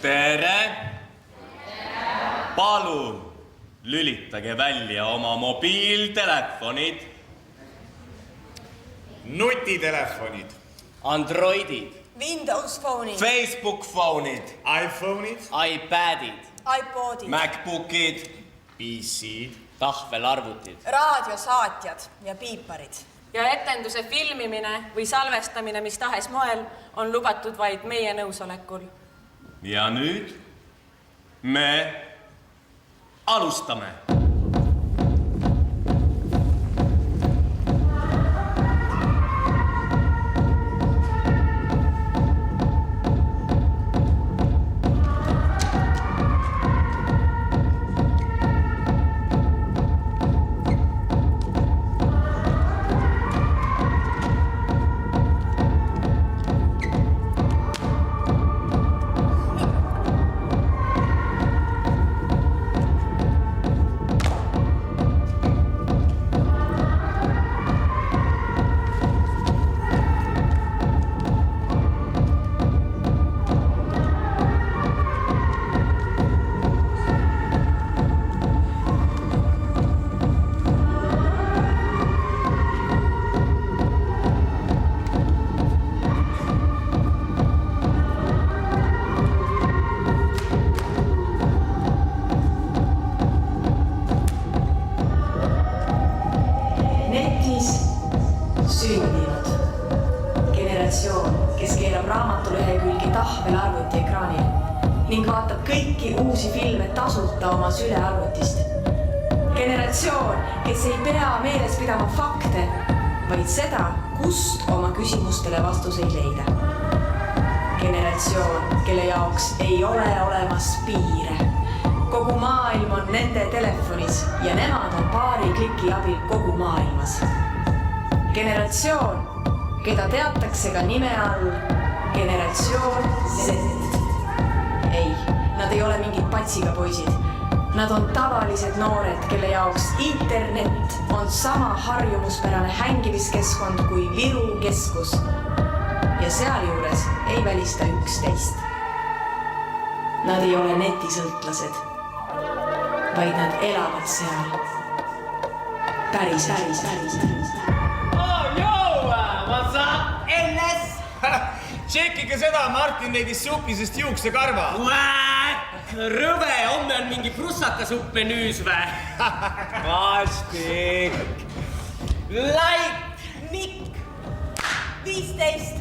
Tere! Palun lülitage välja oma mobiiltelefonid. Nutitelefonid. Androidid. Windows Phone'id. Facebook Phone'id. iPhone'id. iPadid. iPodid. MacBookid. PC-d. Tahvelarvutid. Raadiosaatjad ja piiparid. Ja etenduse filmimine või salvestamine mis tahes moel on lubatud vaid meie nõusolekul. Ja nüüd me alustame. Sülearvutist. Generatsioon, kes ei pea meeles pidama fakte, vaid seda, kust oma küsimustele vastuseid leida. Generatsioon, kelle jaoks ei ole olemas piire. Kogu maailm on nende telefonis ja nemad on paari kliki abil kogu maailmas. Generatsioon, keda teatakse ka nime all Generatsioon Z. Ei, nad ei ole mingid patsiga poisid. Nad on tavalised noored, kelle jaoks internet on sama harjumuspärane hängiviskeskkond kui Viru keskus. Ja sealjuures ei välista 11. Nad ei ole netisõltlased, vaid nad elavad seal. Päris. Oh, joo, what's up, NS? Tšekkige seda, Martin leidis supisest juuksekarva. Rõve, homme on mingi prussakasupp menüüs vä? Vastik. Like, Mikk, 15,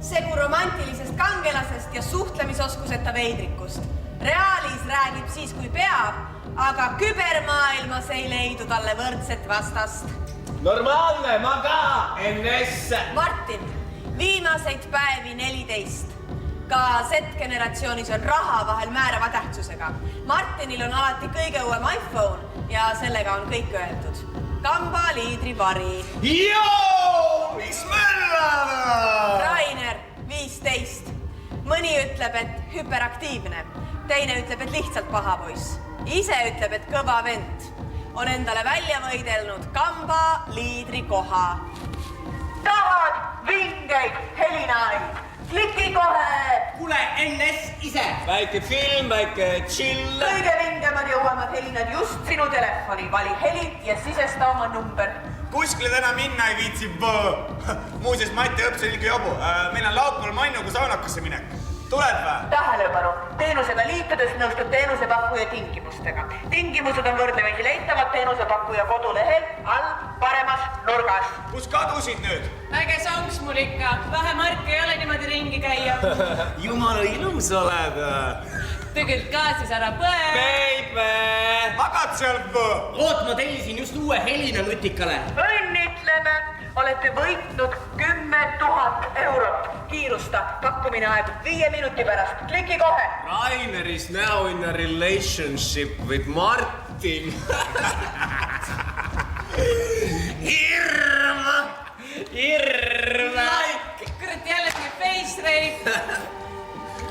segu romantilisest kangelasest ja suhtlemisoskuseta veidrikust. Reaalis räägib siis, kui peab, aga kübermaailmas ei leidu talle võrdset vastast. Normaalne, ma ka, NS. Martin, viimaseid päevi 14. Ka Z-generatsioonis on raha vahel määrava tähtsusega. Martinil on alati kõige uuem iPhone ja sellega on kõik öeldud. Kamba liidrivari. Joo, mis möllame? Rainer, 15. Mõni ütleb, et hüperaktiivne. Teine ütleb, et lihtsalt paha poiss. Ise ütleb, et kõva vend. On endale välja võidelnud Kamba liidrikoha. Tahad vingeid helinaid? Kliki kohe! Kuule, NS ise! Väike film, väike chill. Kõige vingemad jõuamad helinad just sinu telefoni. Vali heli ja sisesta oma number. Kuskile täna minna ei viitsi. Muuseas, Mati õps on ikka jobu. Meil on laupäeval Mannuga saunakasse minek. Tuled vä? Tähelepanu. Teenusega liitudes nõustub teenusepakkuja tingimustega. Tingimused on võrdlemisi leitavad teenusepakkuja kodulehel all paremas nurgas. Kus kadusid nüüd? Äge songs mul ikka. Vähe Mark ei ole niimoodi ringi käia. Jumala ilus oled. Tegelikult ka siis ära põe. Baby! Magad seal võ? Oot, ma tellisin just uue helina nutikale. Õnnitleme! Olete võitnud 10 000 eurot. Kiirusta. Pakkumine aegub 5 minuti pärast. Kliki kohe. Rainer is now in a relationship with Martin. Hirm! Kurat jällegi face rape.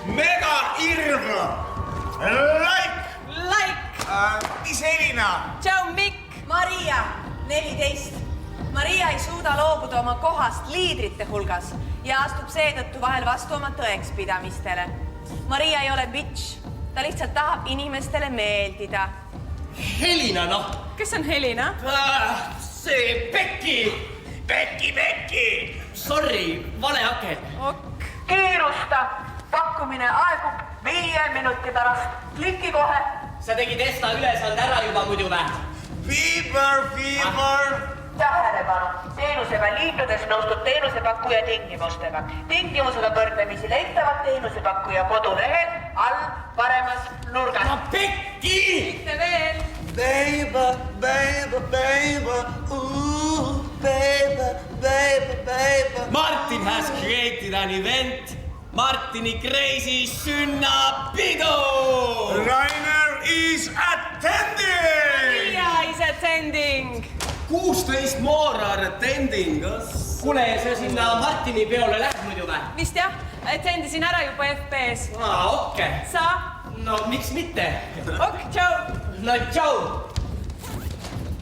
Mega hirm! Like! Mis helina? Tšau, Mikk! Maria, 14. Maria ei suuda loobuda oma kohast liidrite hulgas ja astub seetõttu vahel vastu oma tõekspidamistele. Maria ei ole bitch. Ta lihtsalt tahab inimestele meeldida. Helina, noh. Kes on Helina? See Pekki. Pekki. Sorry, vale aken. Ok. Kiirusta! Pakkumine aegub 5 minuti pärast. Kliki kohe! Sa tegid Esta ülesande ära juba muidu vä? Fever! Tähelepanu! Teenusega liitudes nõustud teenusepakkuja tingimustega. Tingimused on võrdlemisi leitavad teenusepakkuja kodulehel all paremas nurgas. No Pekki! Mitte veel. Baby, ooh, baby. Martin has created an event. Martini Crazy sünnapidu! Rainer is attending! Maria is attending. 16 more are attending. Kuule, sa sinna Martini peole lähed muidu vä? Vist jah, attendisin ära juba FP-s. Okei. Sa? No miks mitte? Ok, tšau. No tšau!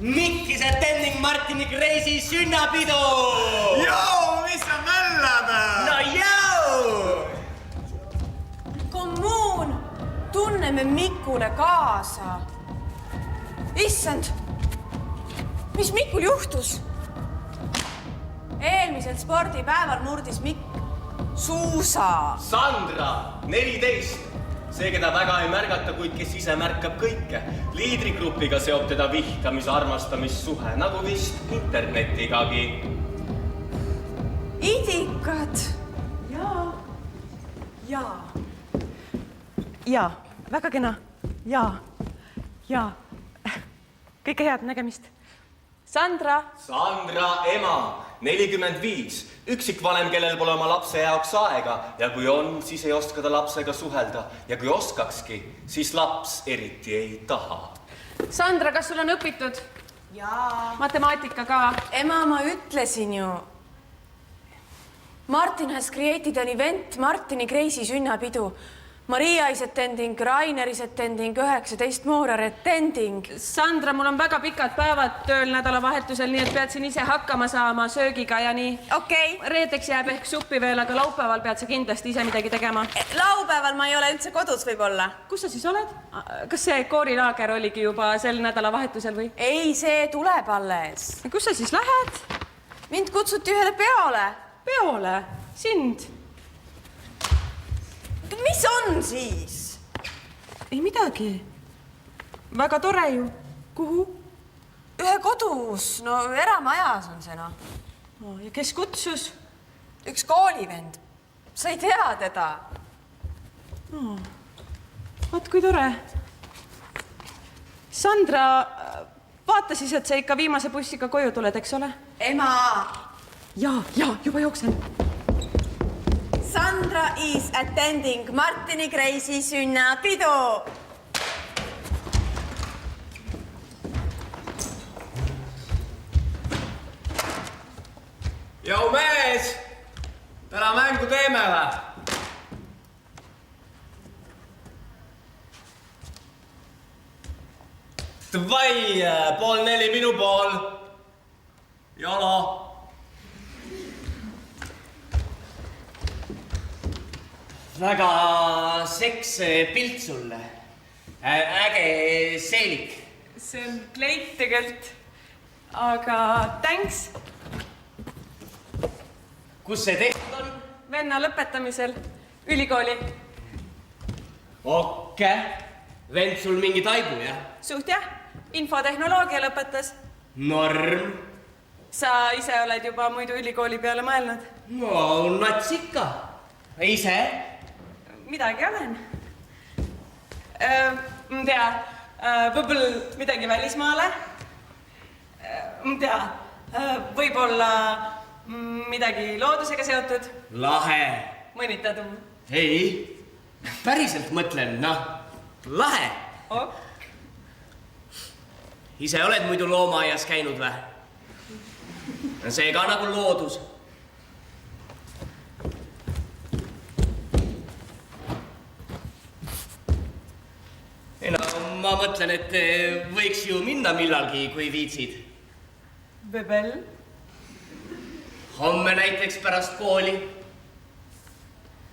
Mikk is attending Martini Crazy sünnapidu! Joo, mis sa möllad? No jau! Kommuun, tunneme Mikule kaasa. Issand, mis Mikul juhtus? Eelmisel spordipäeval murdis Mikk suusa. Sandra, 14. See, keda väga ei märgata, kuid kes ise märkab kõike. Liidrigrupiga seob teda vihkamis-armastamissuhe, nagu vist internetigagi. Idikad. Jaa, väga kena. Jaa. Kõike head nägemist. Sandra, ema, 45. Üksikvanem, kellel pole oma lapse jaoks aega ja kui on, siis ei oska ta lapsega suhelda ja kui oskakski, siis laps eriti ei taha. Sandra, kas sul on õpitud? Jaa. Matemaatika ka. Ema, ma ütlesin ju. Martin has created an event, Martini Crazy sünnapidu. Maria is attending, Rainer is attending, 19 more are attending. Sandra, mul on väga pikad päevad tööl nädalavahetusel, nii et pead siin ise hakkama saama söögiga ja nii. Okei. Reedeks jääb ehk suppi veel, aga laupäeval pead sa kindlasti ise midagi tegema. Laupäeval ma ei ole üldse kodus võib-olla. Kus sa siis oled? Kas see koorilaager oligi juba sel nädalavahetusel või? Ei, see tuleb alles. Kus sa siis lähed? Mind kutsuti ühele peole. Peole? Sind? Mis on siis? Ei midagi. Väga tore ju. Kuhu? Ühe kodus, no eramajas on see noh. No, ja kes kutsus? Üks koolivend. Sa ei tea teda. No. Vaat kui tore. Sandra, vaata siis, et sa ikka viimase bussiga koju tuled, eks ole? Ema! Ja, juba jooksen. Sandra is attending Martini Crazy sünnapidu. Jau mees, täna mängu teeme vä? Tvai, 3:30 minu pool. Jalo. Väga seks pilt sulle. Äge seelik. See on kleit tegelikult. Aga thanks. Kus see tehtud on? Venna lõpetamisel. Ülikooli. Okei. Vend sul mingi taibu, jah? Suht jah. Infotehnoloogia lõpetas. Norm. Sa ise oled juba muidu ülikooli peale mõelnud? No, nats ikka. Ise? Midagi olen. Ma tea, võib-olla midagi välismaale. Ma tea, võib-olla midagi loodusega seotud. Lahe. Mõnitad? Ei, päriselt mõtlen, noh, lahe. Oh. Ise oled muidu loomaaias käinud või? See ka nagu loodus. No, ma mõtlen, et võiks ju minna millalgi, kui viitsid. Bebel? Homme näiteks pärast kooli.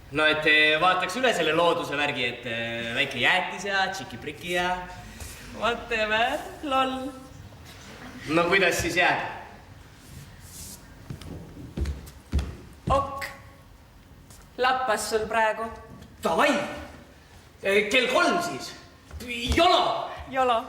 No, et vaataks üle selle looduse värgi, et väike jäätis ja tšiki-priki ja... Whatever, lol. No kuidas siis jääb? Ok. Lappas sul praegu. Davai! Kell 3 siis. Jolo! Jolo.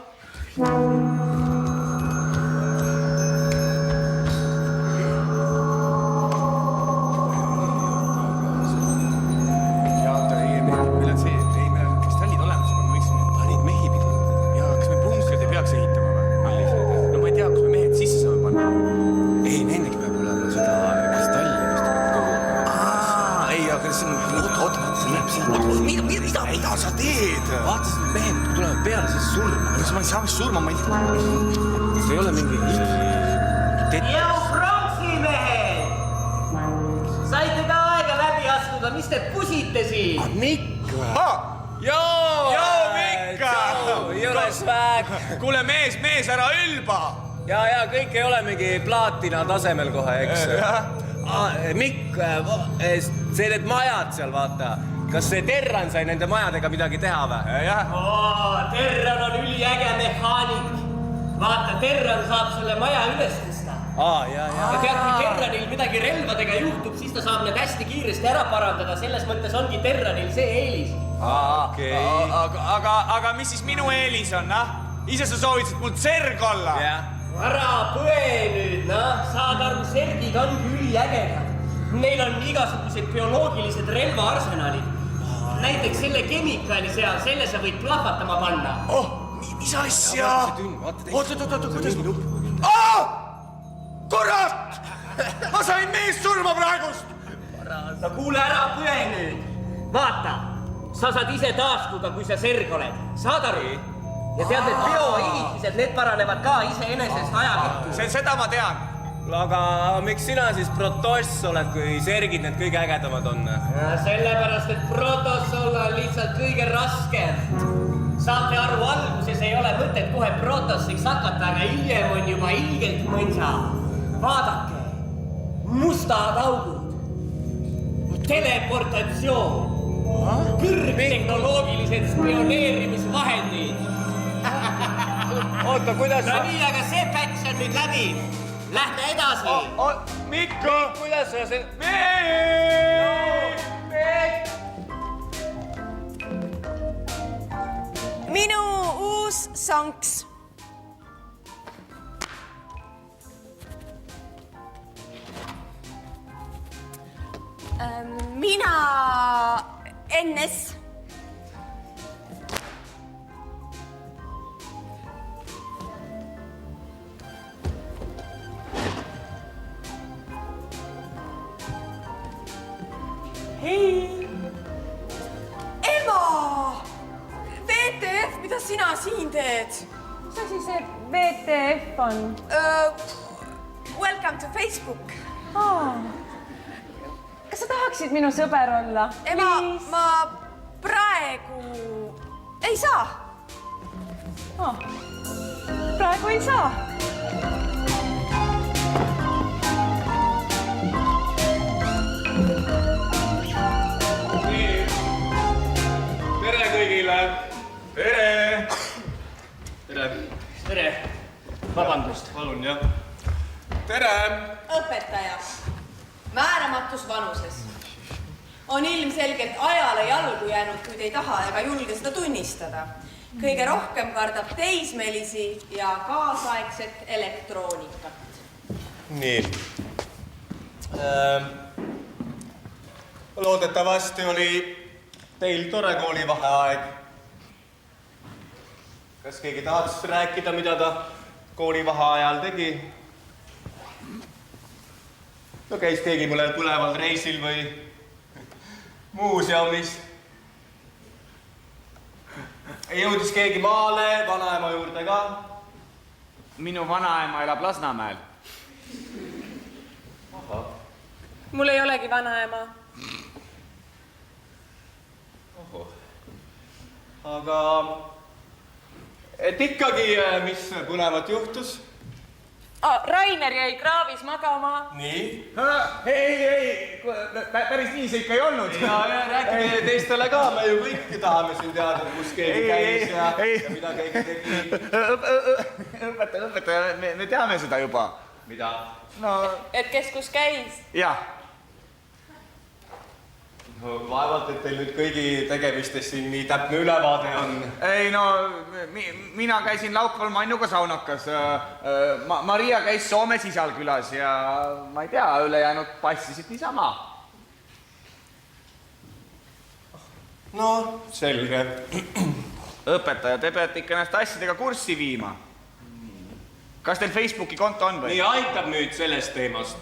Mida sa teed? Vaatasid, et mehed tulevad peale, siis surma. Kas ma ei saa surma, ma ei tea. See ei ole mingi... Jau pronksi mehed! Saite ka aega läbi astuda, mis te pusite siin? Mikk! Joo, Mikk! Ei ole swag! Kuule, mees, ära ülba! Ja, kõik ei ole mingi plaatina tasemel kohe, eks? Mikk, see need majad seal, vaata. Kas see Terran sai nende majadega midagi teha või? Jah. Terran on üliäge mehaanik. Vaata, Terran saab selle maja üles tõsta. Ja. Ja tead, kui Terranil midagi relvadega juhtub, siis ta saab need hästi kiiresti ära parandada. Selles mõttes ongi Terranil see eelis. Okei. Aga mis siis minu eelis on, noh? Ise sa soovitasid mul Zerg olla. Ära põe nüüd, noh. Saad aru, Zergid ongi üliägedad. Neil on igasugused bioloogilised relvaarsenalid. Näiteks selle kemikaali seal, selle sa võid plahvatama panna. Mis asja? Oot, kuidas? Kurat! Ma sain meest surma praegust! No kuule, ära põe nüüd. Vaata, sa saad ise taastuda, kui sa Zerg oled. Saad aru? Ja tead, need bioehitised, need paranevad ka iseenesest ajakettu. Seda ma tean. Aga miks sina siis Protoss oled, kui Zergid need kõige ägedamad on? Sellepärast, et Protoss olla on lihtsalt kõige raskem. Saate aru, alguses ei ole mõtet kohe Protossiks hakata, aga hiljem on juba ilgelt mõnsa. Vaadake, mustad augud, teleportatsioon, kõrgtehnoloogilised spioneerimisvahendid. Oota, kuidas No nii, aga see päts on nüüd läbi. Lähme edasi. Mikko! Kuidas sa see... Minu uus sonks. Mina NS. Hei! Ema! VTF, mida sina siin teed? Mis asi see VTF on? Welcome to Facebook. Kas sa tahaksid minu sõber olla? Ema, ma praegu ei saa. Praegu ei saa. Tere kõigile! Tere. Vabandust. Palun, jah. Tere! Õpetaja, määramatus vanuses. On ilmselgelt ajale jalgu jäänud, kuid ei taha ega julge seda tunnistada. Kõige rohkem kardab teismelisi ja kaasaegset elektroonikat. Nii. Loodetavasti oli teil tore koolivaheaeg. Kas keegi tahaks rääkida, mida ta koolivaheajal tegi? No käis keegi mõnel põleval reisil või muuseumis? Jõudis keegi maale, vanaema juurde ka? Minu vanaema elab Lasnamäel. Mul ei olegi vanaema. Aga et ikkagi, mis põnevat juhtus? Rainer jäi kraavis magama. Nii? Ei, päris nii see ikka ei olnud. Ja rääkige teistele ka, me ju kõik tahame siin teada, kus keegi käis ja mida keegi tegi. Õpetaja, me teame seda juba. Mida? No... Et kes kus käis? Jah. No, vaevalt, et teil nüüd kõigi tegemistes siin nii täpne ülevaade on. Ei, no, mina käisin laupäeval Mannuga saunakas. Maria käis Soomes isal külas ja ma ei tea, ülejäänud passisid niisama. No, selge. Õpetaja, te peate ikka ennast asjadega kurssi viima. Kas teil Facebooki konto on või? Nii aitab nüüd sellest teemast.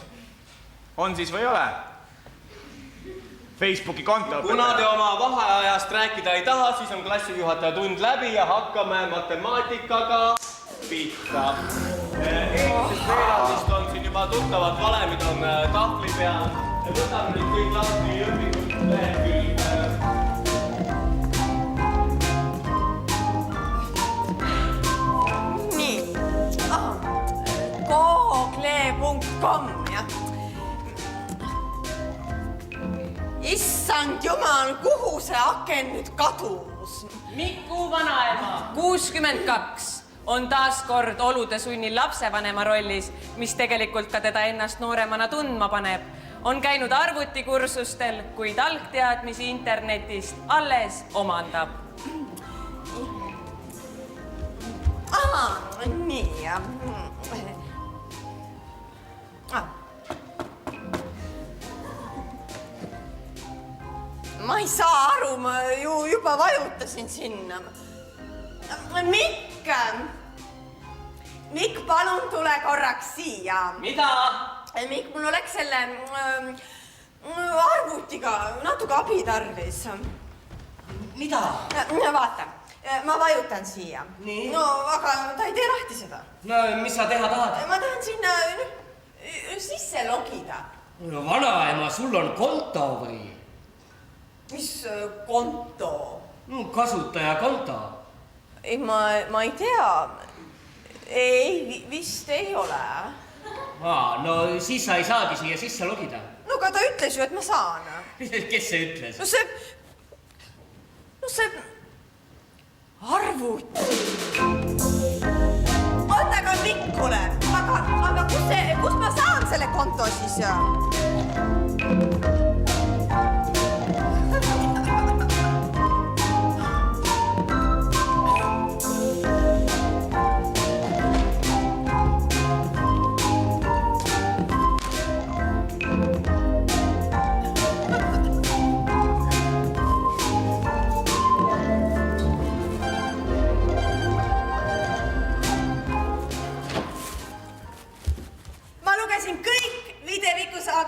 On siis või ei ole? Facebooki konto. Kuna te oma vaheajast rääkida ei taha, siis on klassijuhataja tund läbi ja hakkame matemaatikaga pihta. Eelmisest veerandist on siin juba tuttavad valemid on tahvli peal. Võtame nüüd kõik lahti õpikult lehekülg. Nii. Google.com, jah. Issand jumal, kuhu see aken nüüd kadus? Miku vanaema, 62, on taas kord olude sunnil lapsevanema rollis, mis tegelikult ka teda ennast nooremana tundma paneb. On käinud arvutikursustel, kuid algteadmisi internetist alles omandab. Nii, jah. Ma ei saa aru, ma ju juba vajutasin sinna. Mikk, palun tule korraks siia. Mida? Mikk, mul oleks selle arvutiga natuke abi tarvis. Mida? Vaata, ma vajutan siia. Nii? No, aga ta ei tee lahti seda. No, mis sa teha tahad? Ma tahan sinna sisse logida. No, vanaema, sul on konto või? Mis konto? No, kasutajakonto. Ei, ma ei tea. Ei, vist ei ole. No siis sa ei saagi siia sisse logida. No aga ta ütles ju, et ma saan. Kes see ütles? No see arvuti. Oota, aga Mikkule. Aga kus ma saan selle konto siis?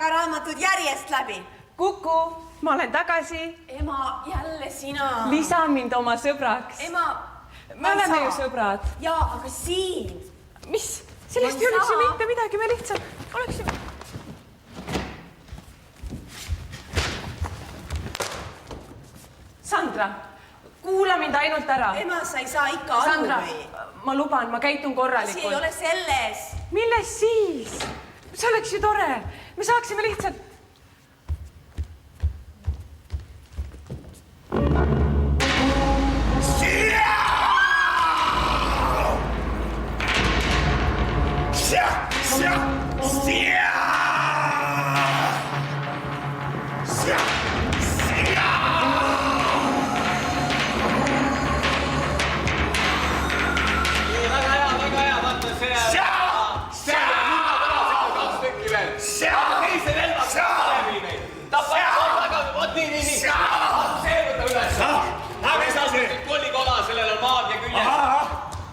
Raamatud järjest läbi. Kuku, ma olen tagasi. Ema, jälle sina. Lisa mind oma sõbraks. Ema, me oleme ju sõbrad. Jaa, aga siin. Mis? Sellest ei oleks ju mitte midagi, me lihtsalt oleksime. Sandra, kuula mind ainult ära. Ema, sa ei saa ikka aru. Sandra, ma luban, ma käitun korralikult. Asi ei ole selles. Milles siis? See oleks ju tore. Me saaksime lihtsalt...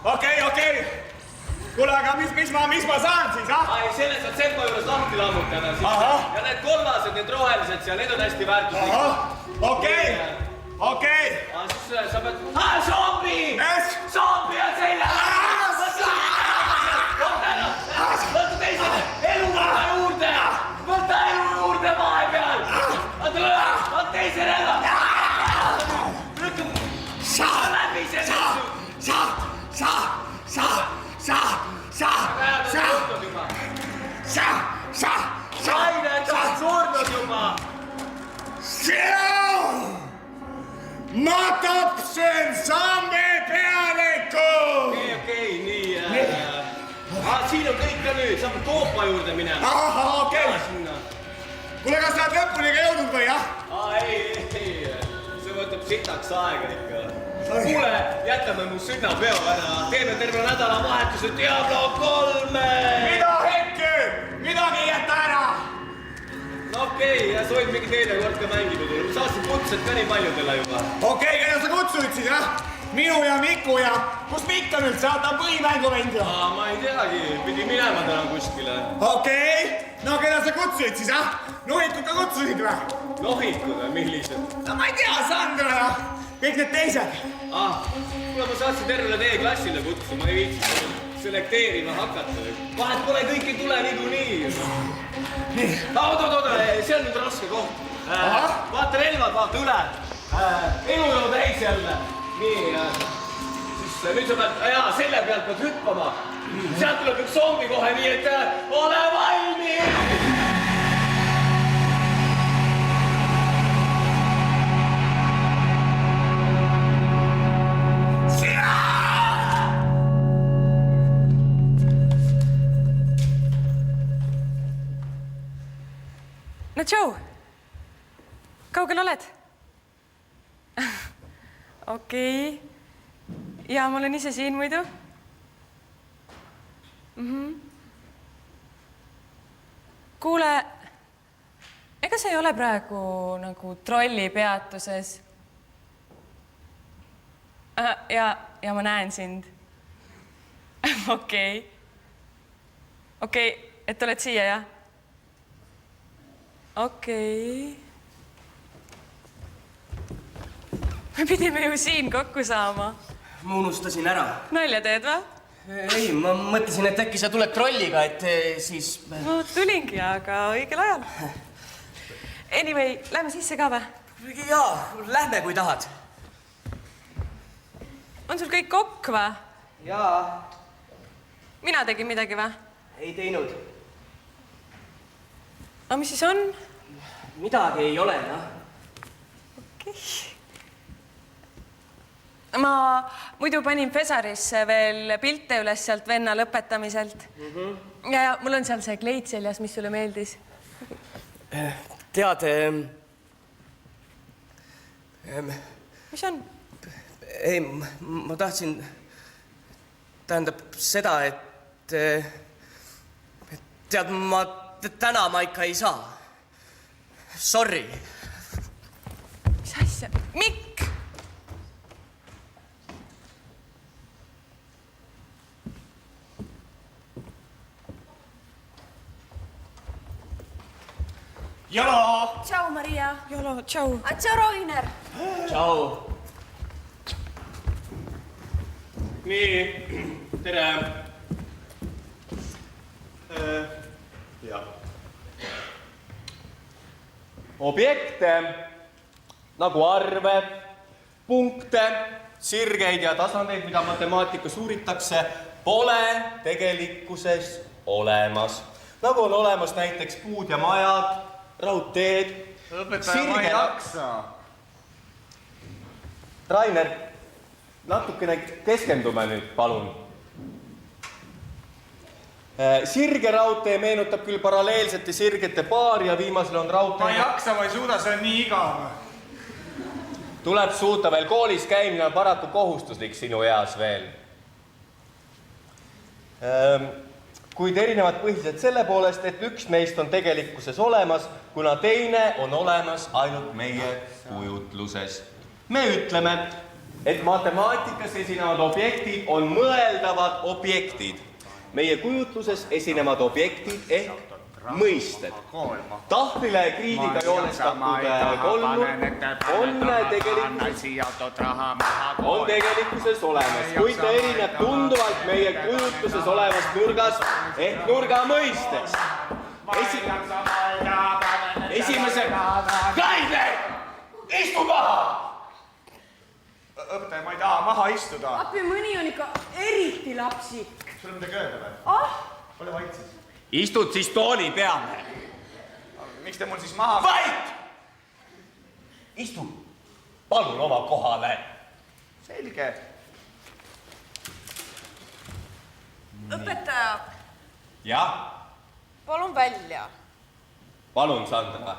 Okei. Kuule, aga mis ma saan siis, Ai, selle saad sempa juures lahti lammutada siis. Ja need kollased, need rohelised seal, need on hästi väärtuslikud. Okei. Siis sa pead... Zombi! Mis? Zombi on selja! Võta teisele elu juurde! Võta elu juurde vahepeal! Võta teisele elu! Läbi selle! ma tapsen samme pealiku! Okei, nii. Siin on kõik ka nüüd, saab koopa juurde minema. Aha, okei. Kuule, kas sa oled lõpuni ka jõudnud või, jah? Ei. See võtab sitaks aega ikka. Kuule, jätame mu sünnapeo ära. Teeme terve nädalavahetuse Diablo 3. Mida hetke? Midagi ei jäta ära! No okei, ja sa võid mingi teine kord ka mängida tulla. Ma saatsin kutsed ka nii paljudele juba. Okei, keda sa kutsuid siis, jah? Minu ja Miku ja... Kus Mikk on üldse? Ta on põhimängu mängida. Ma ei teagi, pidi minema täna kuskile. Okei, no keda sa kutsuid siis, jah? Nohikud ka kutsusid või? Nohikud või millised? No ma ei tea, Sandra ja kõik need teised. Kuule, ma saatsin tervele teie klassile kutsu, ma ei viitsi selekteerima hakata. Vahet pole, kõik ei tule niikuinii. Nii. Oot, see on nüüd raske koht. Vaata relvad, vaata üle. Elu jõu täis jälle. Nii, siis nüüd sa pead, selle pealt pead hüppama. Sealt tuleb üks zombi kohe, nii et ole valmis! No Joe, kaugel oled? Okei. Ja ma olen ise siin muidu. Kuule, ega sa ei ole praegu nagu trolli peatuses? Ja ma näen sind. Okei, et oled siia, jah? Okei. Me pidime ju siin kokku saama. Ma unustasin ära. Nalja teed, või? Ei, ma mõtlesin, et äkki sa tuled trolliga, et siis... No tulingi, aga õigel ajal. Anyway, lähme sisse ka, või? Jaa, lähme, kui tahad. On sul kõik kokk, või? Jaa. Mina tegin midagi, või? Ei teinud. Aga mis siis on? Midagi ei ole, jah. Okei. Ma muidu panin Fesarisse veel pilte üles sealt venna lõpetamiselt. Ja mul on seal see kleit seljas, mis sulle meeldis. Tead, Mis on? ei, ma tahtsin, tähendab seda, et tead, täna ma ikka ei saa. Sorry. Mis asja? Mikk! Jalo! Tšau, Maria. Jolo, tšau. Tšau, Roiner. Tšau. Nii, tere. Jah. Objekte nagu arve, punkte, sirgeid ja tasandeid, mida matemaatikas uuritakse, pole tegelikkuses olemas. Nagu on olemas näiteks puud ja majad, raudteed. Õpetaja, ma ei jaksa. Rainer, natukene keskendume nüüd, palun. Sirge raudtee meenutab küll paralleelsete sirgete paari ja viimasel on raudtee... Ma ei jaksa, ma ei suuda, see on nii igav. Tuleb suuta veel koolis käimine on paraku kohustuslik sinu eas veel. Kuid erinevad põhilised selle poolest, et üks neist on tegelikkuses olemas, kuna teine on olemas ainult meie kujutluses. Me ütleme, et matemaatikas esinevad objektid on mõeldavad objektid. Meie kujutluses esinevad objektid ehk mõisted. Tahvlile kriidiga joonestatud kollu on tegelikkuses olemas, kuid ta erineb tunduvalt meie kujutluses olevast nurgast ehk nurga mõistest. Esimese... Rainer! Istu maha! Õpetaja, ma ei taha maha istuda. Appi, mõni on ikka eriti lapsik. Sul on midagi öelda või? Ole vait siis. Istud siis tooli peale. Miks te mul siis maha... Vait! Istu. palun oma kohale. Selge. õpetaja, Jah, palun välja. palun, Sandra.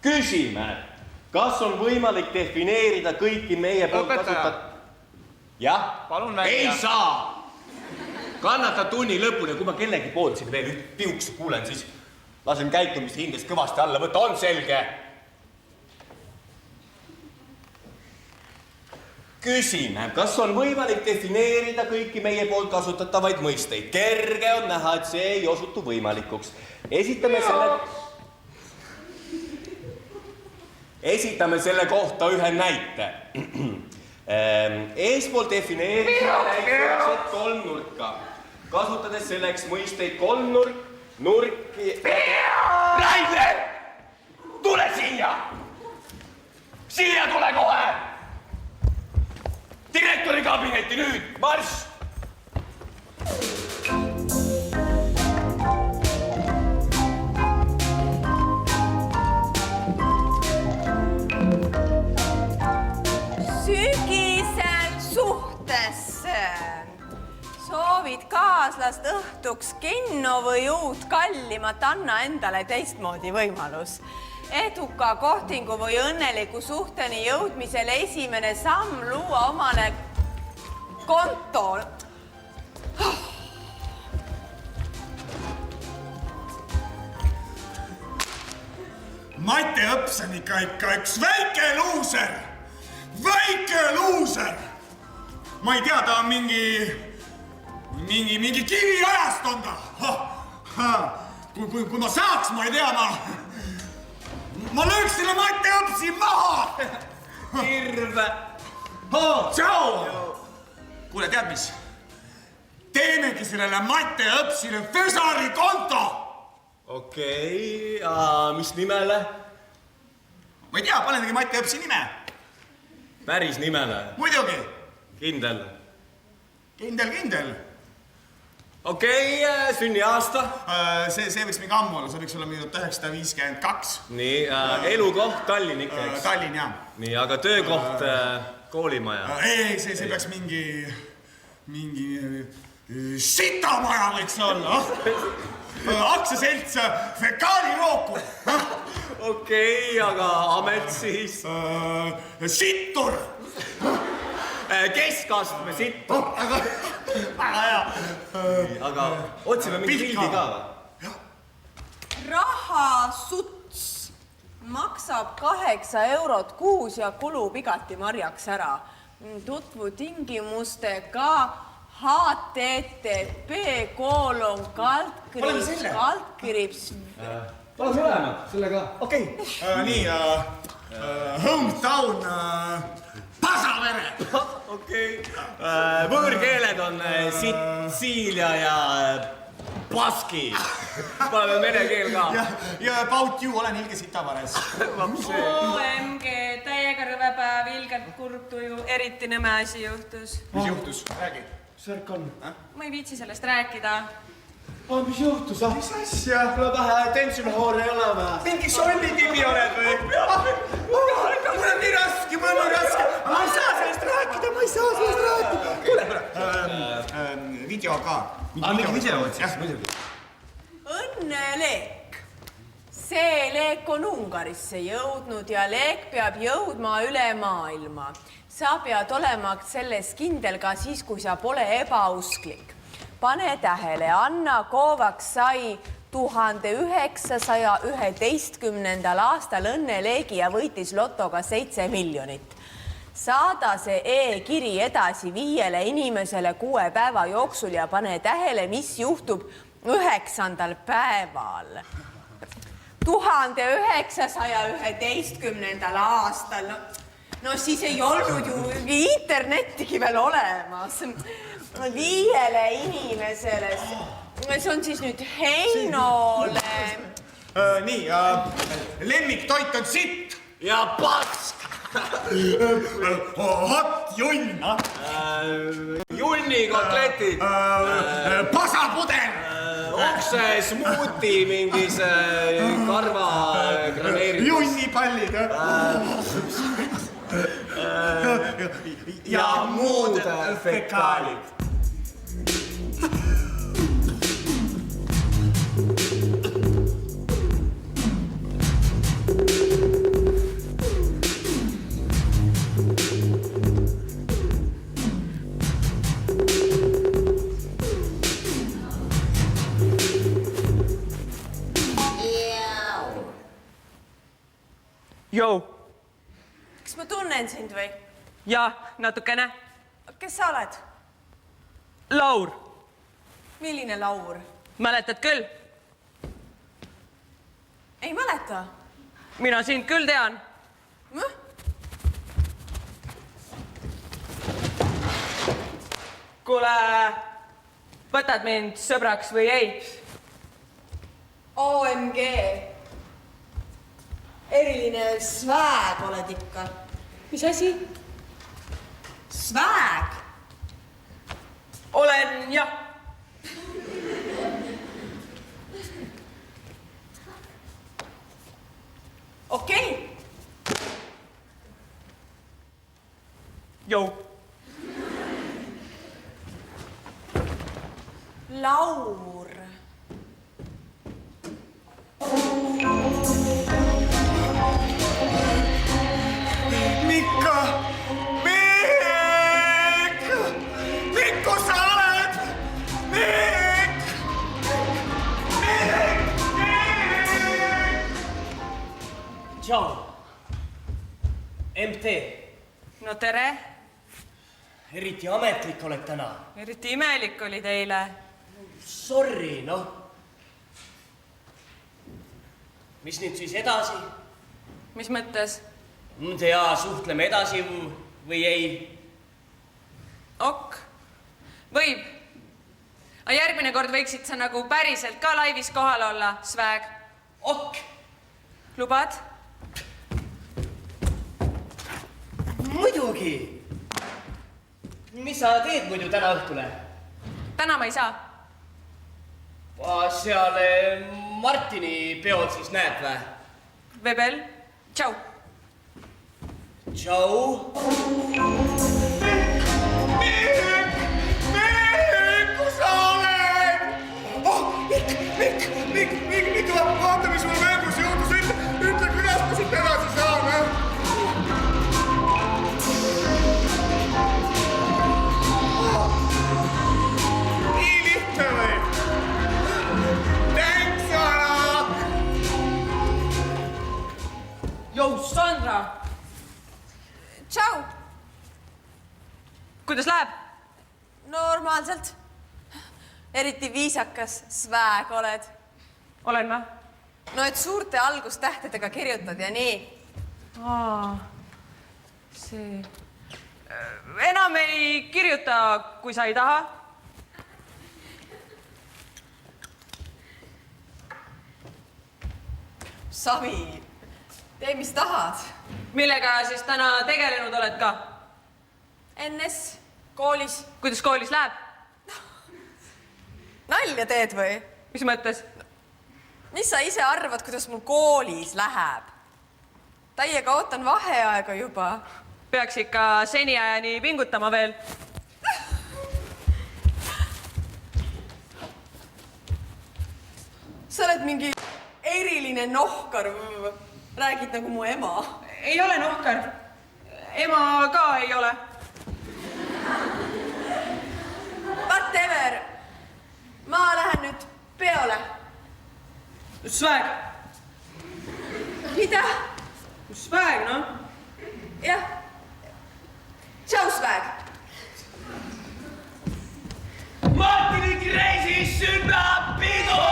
Küsime, kas on võimalik defineerida kõiki meie poolt Õpetaja. Jah? Palun välja. Ei saa! Kannata tunni lõpuni, kui ma kellegi poolt siin veel piuksu kuulen, siis lasen käitumist hinges kõvasti alla võtta, on selge? Küsime, kas on võimalik defineerida kõiki meie poolt kasutatavaid mõisteid? Kerge on näha, et see ei osutu võimalikuks. Esitame selle kohta ühe näite. Eespool defineerime kolmnurka, kasutades selleks mõisteid kolmnurk, nurki... Rainer! Tule siia! Siia tule kohe! Direktori kabinetti nüüd, marss! Sügisel suhtesse. Soovid kaaslast õhtuks kinno või uut kallimat, anna endale teistmoodi võimalus. Eduka kohtingu või õnneliku suhteni jõudmisel esimene samm luua omale konto. Mati Õps on ikka üks väike luuser. Väike luuser. Ma ei tea, ta on mingi kiviajast on ta. Kui ma saaks, ma ei tea, ma lööks selle Mati Õpsi maha. Hirve! Tšau! Kuule, tead mis? Teemegi sellele Mati Õpsile Fesari konto. Okei, mis nimele? Ma ei tea, panedagi Mati Õpsi nime. Päris nimele? Muidugi. Kindel? Kindel. Okei, sünniaasta? See võiks mingi ammu olla, see võiks olla 1952. Nii, elukoht Tallinn ikka, eks? Tallinn, jah. Nii, aga töökoht koolimaja? Ei, see peaks mingi sitamaja võiks olla. Aktsiaselts Fekaalirooku. Okei, aga amet siis? Sittur. Keskastme sittur. Väga hea. Aga otsime mingi pildi ka või? Rahasuts maksab 8 eurot kuus ja kulub igati marjaks ära. Tutvu tingimustega http:// Oleme olema, sellega. Okei. Nii, hometown Pasavere. Okei. Võõrkeeled on Sitsiilia ja Baski. Paneme vene keel ka. Ja about you, olen ilge sitavares. OMG, täiega rõvepäev, ilgelt kurb tuju, eriti nõme asi juhtus. Mis juhtus? Räägi. Särk on. Ma ei viitsi sellest rääkida. Mis juhtus? Mis asja? Mul on vähe tensionohoor ei ole või? Mingi solli tibi oled või? Mul on nii raske. Ma ei saa sellest rääkida. Kuule, video ka. Mingi video otsist, muidugi. Õnneleek. See leek on Ungarisse jõudnud ja leek peab jõudma üle maailma. Sa pead olema selles kindel ka siis, kui sa pole ebausklik. Pane tähele, Anna Kovacs sai 1911. aastal õnneleegi ja võitis lotoga 7 miljonit. Saada see e-kiri edasi 5 inimesele 6 päeva jooksul ja pane tähele, mis juhtub 9. päeval. 1911. aastal. No siis ei olnud ju internettigi veel olemas. 5 inimesele. See on siis nüüd Heinole. Nii, lemmiktoit on sitt. Ja pask! Hot junn. Junnikotletid. Pasapudel. Okse smuuti mingis karva graneeritus. Junnipask. pallid. Ja muud fekaalid. Jou. Kas ma tunnen sind või? Ja, natukene. Kes sa oled? Laur. Milline Laur? Mäletad küll? Ei mäleta. Mina sind küll tean. Kuule, võtad mind sõbraks või ei? OMG. Eriline swag oled ikka. Mis asi? Swag. Olen jah. Okei. Jou. Laur. Mikko! Mikko, sa oled! Tšau. MT. No tere. Eriti ametlik oled täna. Eriti imelik oli teile. Sorry, noh. Mis nüüd siis edasi? Mis mõttes? Ja suhtleme edasi või ei? Ok. Võib. Aga järgmine kord võiksid sa nagu päriselt ka laivis kohal olla, Swag. Ok. Lubad? Muidugi. Mis sa teed muidu täna õhtule? Täna ma ei saa. Seal Martini peod siis näeb vä? Vebel. Tšau. Tšau. Mikko, sa oled! Mikko, vaata, mis mul mängus juhtus. Ütle, kuidas ma siit edasi saan. Nii lihtne või? Thanks, Anna! Jou, Sandra. Tšau. Kuidas läheb? Normaalselt. Eriti viisakas swag oled. Olen ma? No, et suurte algustähtedega kirjutad ja nii. See. Enam ei kirjuta, kui sa ei taha. Savi, tee mis tahad. Millega siis täna tegelenud oled ka? NS, koolis. Kuidas koolis läheb? Nalja teed või? Mis mõttes? Mis sa ise arvad, kuidas mul koolis läheb? Täiega ootan vaheaega juba. Peaks ikka seniajani pingutama veel. Sa oled mingi eriline nohkar. Räägid nagu mu ema. Ei ole nohkar. Ema ka ei ole. Whatever. Ma lähen nüüd peole. Swag. Mida? Swag, noh. Jah. Tšau, swag. Martini Kreisis sünnab pidu!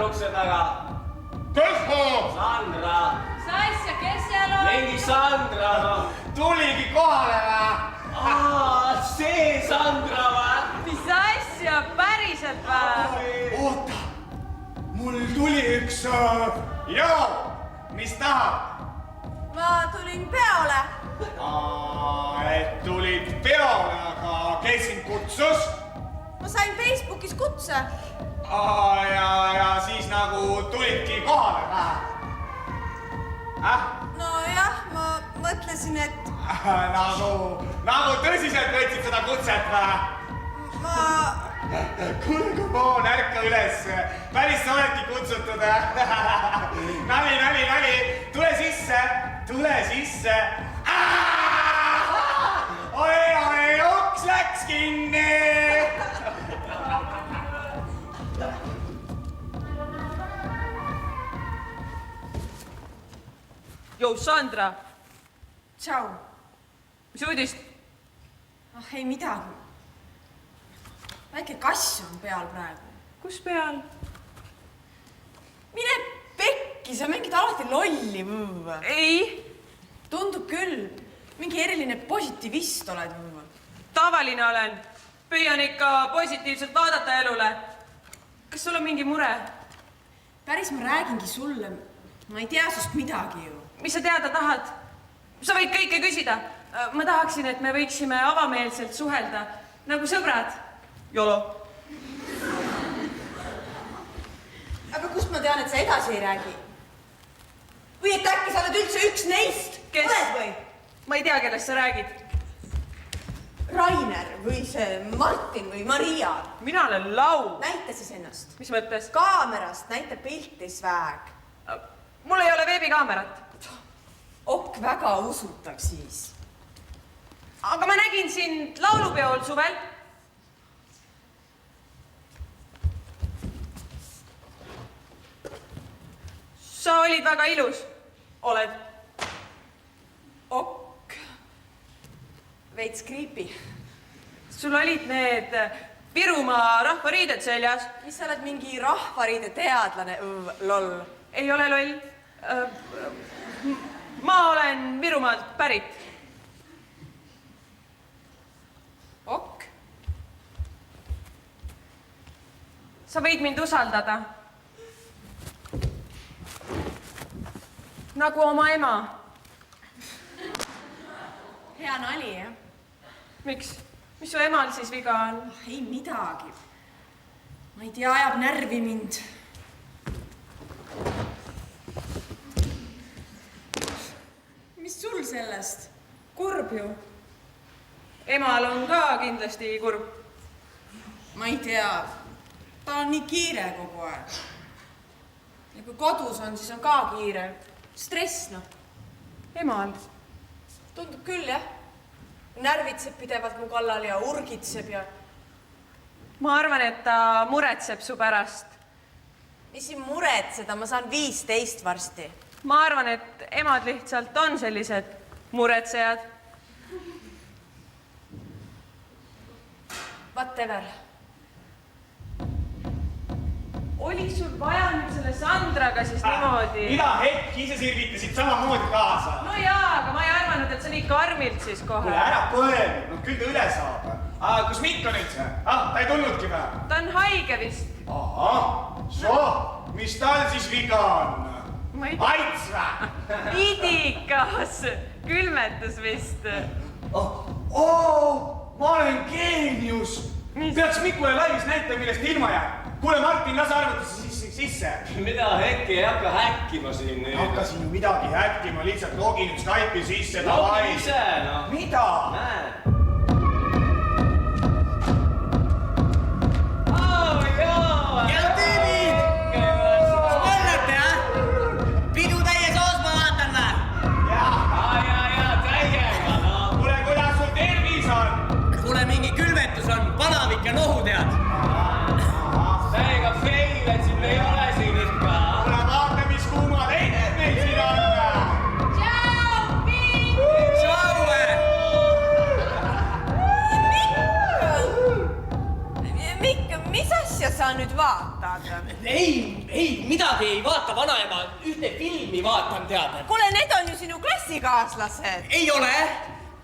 ukse taga. Sandra. Mis asja, kes seal on? Mingi Sandra, no. Tuligi kohale vä? See Sandra vä? Mis asja, päriselt vä? Oota, mul tuli üks joo, mis tahab? ma tulin peole. Et tulid peole, aga kes sind kutsus? ma sain Facebookis kutse. Ja siis nagu tulidki kohale vä? nojah, ma mõtlesin, et Nagu tõsiselt võtsid seda kutset vä? Kuule, kumoon, ärka üles. Päris sa oledki kutsutud. Nali. Tule sisse. Oi, uks läks kinni. Jou, Sandra. Tšau. Mis uudist? Ei midagi. Väike kass on peal praegu. Kus peal? Mine pekki, sa mängid alati lolli. Ei. Tundub küll. Mingi eriline positiivist oled. Tavaline olen. Püüan ikka positiivselt vaadata elule. Kas sul on mingi mure? Päris ma räägingi sulle. Ma ei tea sust midagi ju. Mis sa teada tahad? Sa võid kõike küsida. Ma tahaksin, et me võiksime avameelselt suhelda. Nagu sõbrad. Jolo. Aga kust ma tean, et sa edasi ei räägi? Või et äkki sa oled üldse üks neist? Kes? Oled või? Ma ei tea, kellest sa räägid. Rainer või see Martin või Maria. Mina olen Lau. Näita siis ennast. Mis mõttes? Kaamerast näita pilti sväg. Mul ei ole veebikaamerat. Ok, väga usutav siis. Aga ma nägin sind laulupeol suvel. Sa olid väga ilus. Oled. Ok. Veits creepy. Sul olid need Virumaa rahvariided seljas. Mis sa oled mingi rahvariide teadlane? Loll. Ei ole loll. Ma olen Virumaalt pärit. Ok. Sa võid mind usaldada. Nagu oma ema. Hea nali, jah? Miks? Mis su emal siis viga on? Ei midagi. Ma ei tea, ajab närvi mind. Mis sul sellest? Kurb ju. Emal on ka kindlasti kurb. Ma ei tea. Ta on nii kiire kogu aeg. Ja kui kodus on, siis on ka kiire. Stress, noh. Emal? Tundub küll, jah. Närvitseb pidevalt mu kallal ja urgitseb ja... Ma arvan, et ta muretseb su pärast. Mis siin muretseda, ma saan 15 varsti. Ma arvan, et emad lihtsalt on sellised muretsejad. Whatever. Oli sul vaja nüüd selle Sandraga siis niimoodi? Mida hetki ise sirvitasid samamoodi kaasa? No jaa, aga ma ei arvanud, et sa nii karmilt siis kohe. Kuule, ära põelnud, no küll ta üle saab. Kus Mikko nüüd see? Ta ei tulnudki või? Ta on haige vist. Ahah, mis tal siis viga on? Ma ei... Aits vä? Idikas, külmetus vist. Ma olen geenius. Peaks Mikule laivis näitama, millest ilma jääb. Kuule, Martin, lase arvutuse sisse. Mida hekki ei hakka häkkima siin nüüd? Hakkasin ju midagi häkkima, lihtsalt login nüüd Skype'i sisse. Logi ise, noh. Mida? Näe. Ja tüübid! Mõllate, jah? Pidu täie soos ma vaatan vä? Ja, täiega, no. Kuule, kuidas sul tervis on? Kuule, mingi külmetus on, palavik ja nohu tead. Seega feil, et siin ei ole siin ikka. Kuule, vaata, mis kuumad eined meil siin on. Tšau! sa nüüd vaatad? Ei, midagi ei vaata, vanaema. Ühte filmi vaatan, tead. Kuule, need on ju sinu klassikaaslased. Ei ole.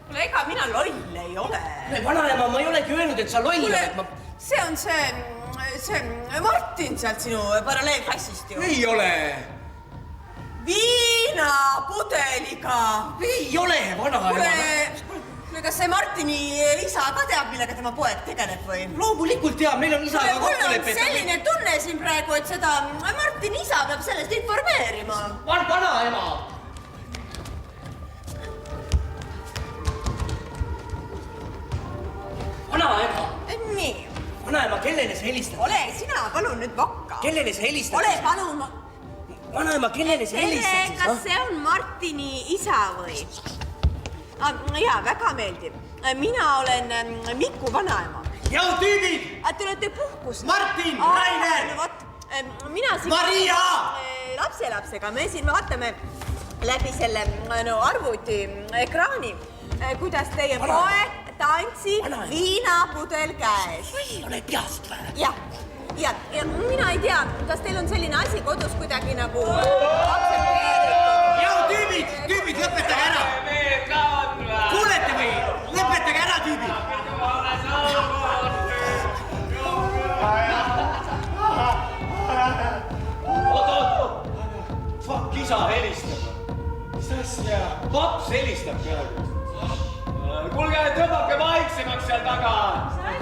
Kuule, ega mina loll ei ole. Vanaema, ma ei olegi öelnud, et sa loll oled. See on see Martin sealt sinu paralleelklassist ju. Ei ole. Viinapudeliga. Ei ole, vanaema. Kuule, kas see Martini isa ka teab, millega tema poeg tegeleb või? Loomulikult teab, meil on isaga kokkulepe. Mul on selline tunne siin praegu, et seda Martini isa peab sellest informeerima. Vanaema. Vanaema. Nii. Vanaema, kellele sa helistad? Ole sina, palun nüüd vakka. Kellele sa helistad? Ole, palun. Vanaema, kellele sa helistad siis? Kas see on Martini isa või? Jaa, väga meeldib. Mina olen Miku vanaema. Jau tüübid! Te olete puhkus. Martin, Rainer! No vot, mina siin... Maria! Lapselapsega, me siin vaatame läbi selle arvuti ekraani, kuidas teie poeg tantsib viinapudel käes. Või, ole peast või? Ja mina ei tea, kas teil on selline asi kodus kuidagi nagu aktsepteeritud? Jau tüübid, lõpetage ära! Kuulete või? Lõpetage ära, tüübid! Oot! Fuck, isa helistab. Mis asja? Paps helistab peaaegu. Kuulge, tõmbake vaiksemaks seal taga.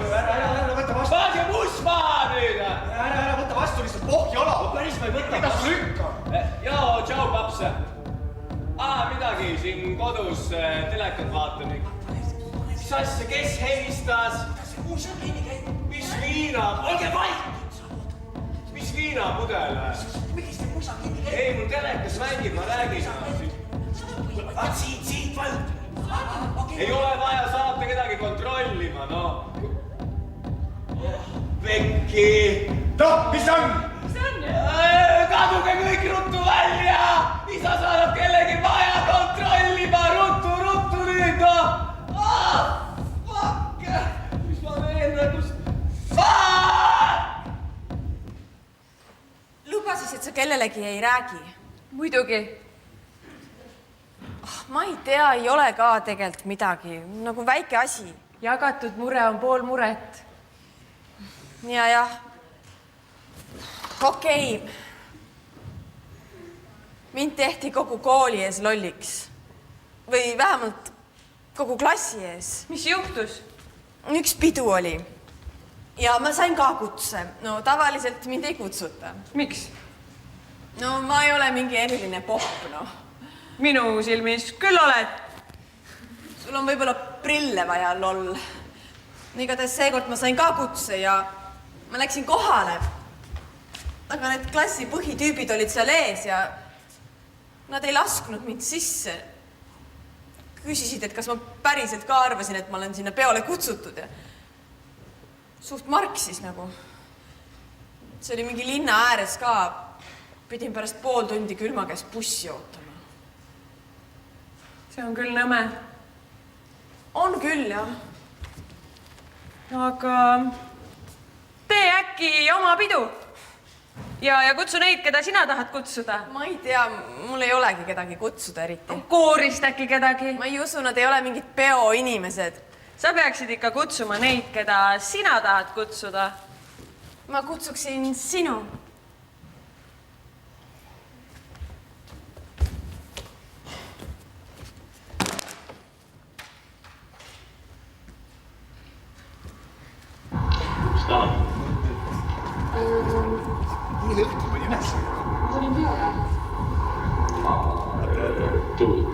Ära võta vastu. Paage buss maha nüüd. Ära võta vastu lihtsalt pohjala. Päris ma ei võta. Mida sul lükka? Joo, tšau, paps. Midagi siin kodus telekat vaatan. Mis asja, kes helistas? Mis viina? Olge vait! Mis viinapudel? Ei, mul telekas mängib, ma räägin. Siit vajuta. Ei ole vaja saata kedagi kontrollima, no. Pekki! Noh, mis on? Kaduge kõik ruttu välja! Isa saadab kellegi vaja kontrollima! Ruttu nüüd, no! Fuck! Mis ma teen? Fuck! Luba siis, et sa kellelegi ei räägi. Muidugi. Ma ei tea, ei ole ka tegelikult midagi, nagu väike asi. Jagatud mure on pool muret. Jah. Okei. Mind tehti kogu kooli ees lolliks. Või vähemalt kogu klassi ees. Mis juhtus? Üks pidu oli. Ja ma sain ka kutse. No tavaliselt mind ei kutsuta. Miks? No ma ei ole mingi eriline popp, noh. Minu silmis küll oled. Sul on võib-olla prille vaja, loll. Igatahes seekord ma sain ka kutse ja ma läksin kohale. Aga need klassi põhitüübid olid seal ees ja nad ei lasknud mind sisse. Küsisid, et kas ma päriselt ka arvasin, et ma olen sinna peole kutsutud ja suht marksis nagu. See oli mingi linna ääres ka. Pidin pärast pool tundi külma käes bussi ootama. See on küll nõme. On küll, jah. Aga tee äkki oma pidu. Ja kutsu neid, keda sina tahad kutsuda. Ma ei tea, mul ei olegi kedagi kutsuda eriti. Koorist äkki kedagi. Ma ei usu, nad ei ole mingid peoinimesed. Sa peaksid ikka kutsuma neid, keda sina tahad kutsuda. Ma kutsuksin sinu. Mille õhtul pani üles?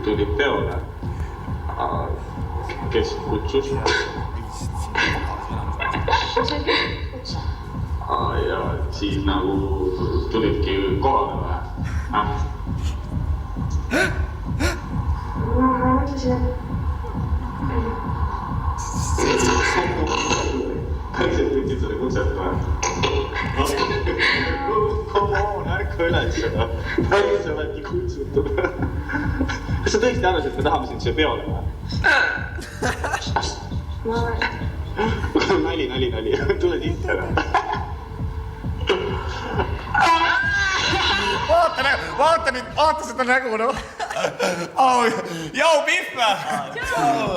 Tuli peole. Kes kutsus? Ja siis nagu tulidki kohale või? Päriselt võtsid selle kutset või? Come on, ärka üles seda. Päris oledki kutsutud. Kas sa tõesti arvasid, et me tahame sind siia peole või? Nali. Tule siit ära. vaata seda nägu, noh. Jau, Pihv!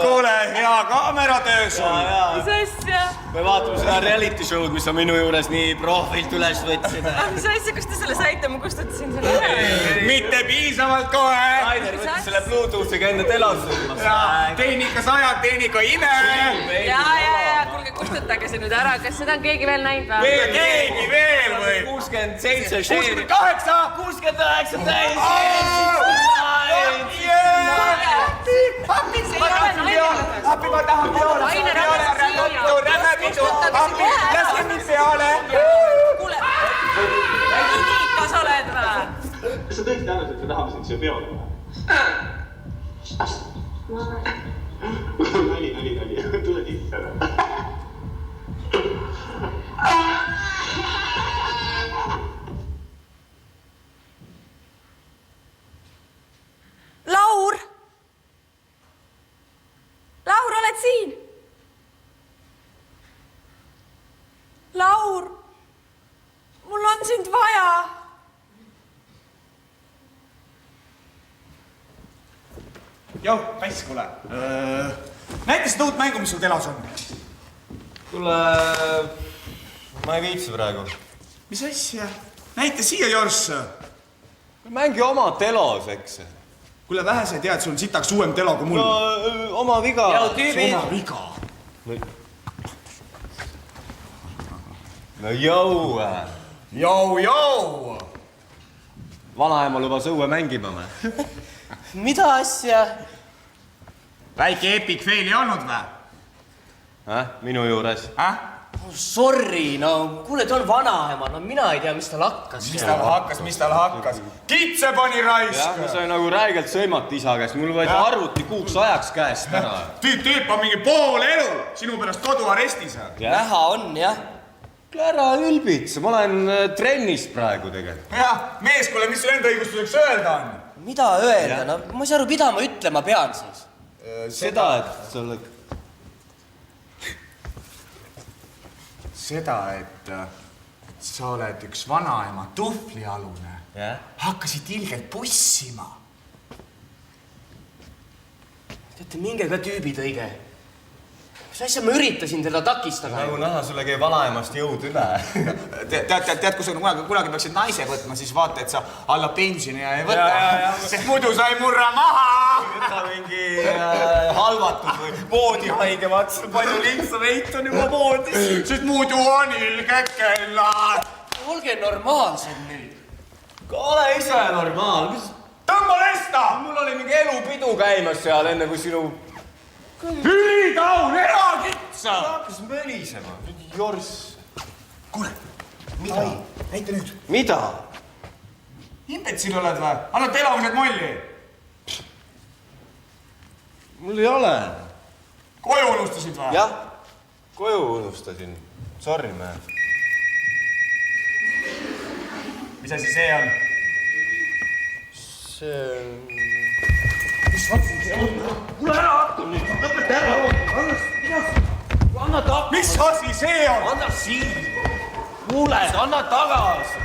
Kuule, hea kaameratöö sul. Mis asja? Me vaatame seda reality show'd, mis on minu juures nii profilt üles võtsime. Mis asja, kus te selle saite? Ma kustutasin selle üle. Mitte piisavalt kohe. Aider võttis selle Bluetoothiga enda telasse. Tehnika sajad, tehnika ime. Ja, kuulge, kustutage see nüüd ära. Kas seda on keegi veel näinud või? Keegi veel või? 67 šeeri. 68! 69 täis! Appi, ma tahan peole! Ainer, Rämepidu! Appi, laske mind peale! Kuule, kas oled või? Kas sa tõesti arvad, et me tahame sind siia peole? Nali. Tule tihti ära. Laur! Laur, oled siin? Laur, mul on sind vaja. Jau, päss, kuule. Näita seda uut mängu, mis sul telas on. Kuule, ma ei viitsi praegu. Mis asja? Näita siia, Jorss. Mängi oma telos, eks. Kuule, vähe sa tead, sul on sitaks uuem telo kui mul. No, oma viga. Jau, tüübid. Oma viga. No jõu. Jau. Vanaema lubas õue mängima me. Mida asja? Väike epic fail ei olnud või? Minu juures. Sorry, no kuule, ta on vanaema, no mina ei tea, mis tal hakkas. Mis tal hakkas? Kitse pani raisk! Jah, ma sain nagu räigelt sõimata isa käest. Mul võeti arvuti kuuks ajaks käest ära. Tüüp on mingi pool elu sinu pärast koduarestis. Näha on, jah. Ära ülbitse, ma olen trennis praegu tegelikult. Jah, mees, kuule, mis sul enda õigustuseks öelda on? Mida öelda? No ma ei saa aru, mida ma ütlema pean siis. Seda, et sa oled... Seda, et sa oled üks vanaema tuhvlialune. Hakkasid ilgelt pussima. Teate, minge ka tüübid õige. Mis asja ma üritasin teda takistada? Nagu näha, sulle käib vanaemast jõud üle. Tead, kui sa kunagi peaksid naise võtma, siis vaata, et sa alla pensioni ei võta. Sest muidu sa ei murra maha. Võta mingi halvatud või voodihaige, vaata, palju lihtsam eit on juba voodis. Sest muidu on ilge kellad. Olge normaalsed nüüd. Ole ise normaal. Tõmba lesta! Mul oli mingi elupidu käimas seal enne, kui sinu... Hülitaun, erakitsa! Hakkas mölisema. Jorss. Kuule, mida? Näita nüüd. Mida? Impetsil oled või? Anna telavused molli. Mul ei ole. Koju unustasid või? Jah, koju unustasin. Sorry, me. Mis asi see on? See on... Kuule ära hakka nüüd, lõpeta ära. Anna tagasi. Mis asi see on? Anna siin. Kuule, anna tagasi.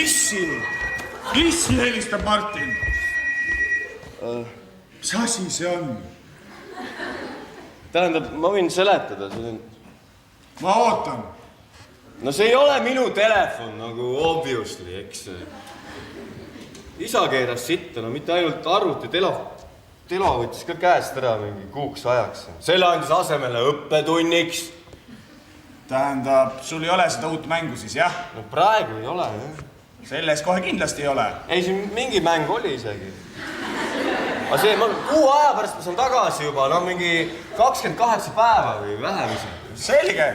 Issi helistab Martin. Mis asi see on? Tähendab, ma võin seletada. Ma ootan. No see ei ole minu telefon, nagu obviously, eks. Isa keeras sitta, no mitte ainult arvuti, telo võttis ka käest ära mingi kuuks ajaks. Selle andis asemele õppetunniks. Tähendab, sul ei ole seda uut mängu siis, jah? No praegu ei ole, jah. Selles kohe kindlasti ei ole. Ei, siin mingi mäng oli isegi. Aga see, kuu aja pärast ma saan tagasi juba, no mingi 28 päeva või vähem isegi. Selge.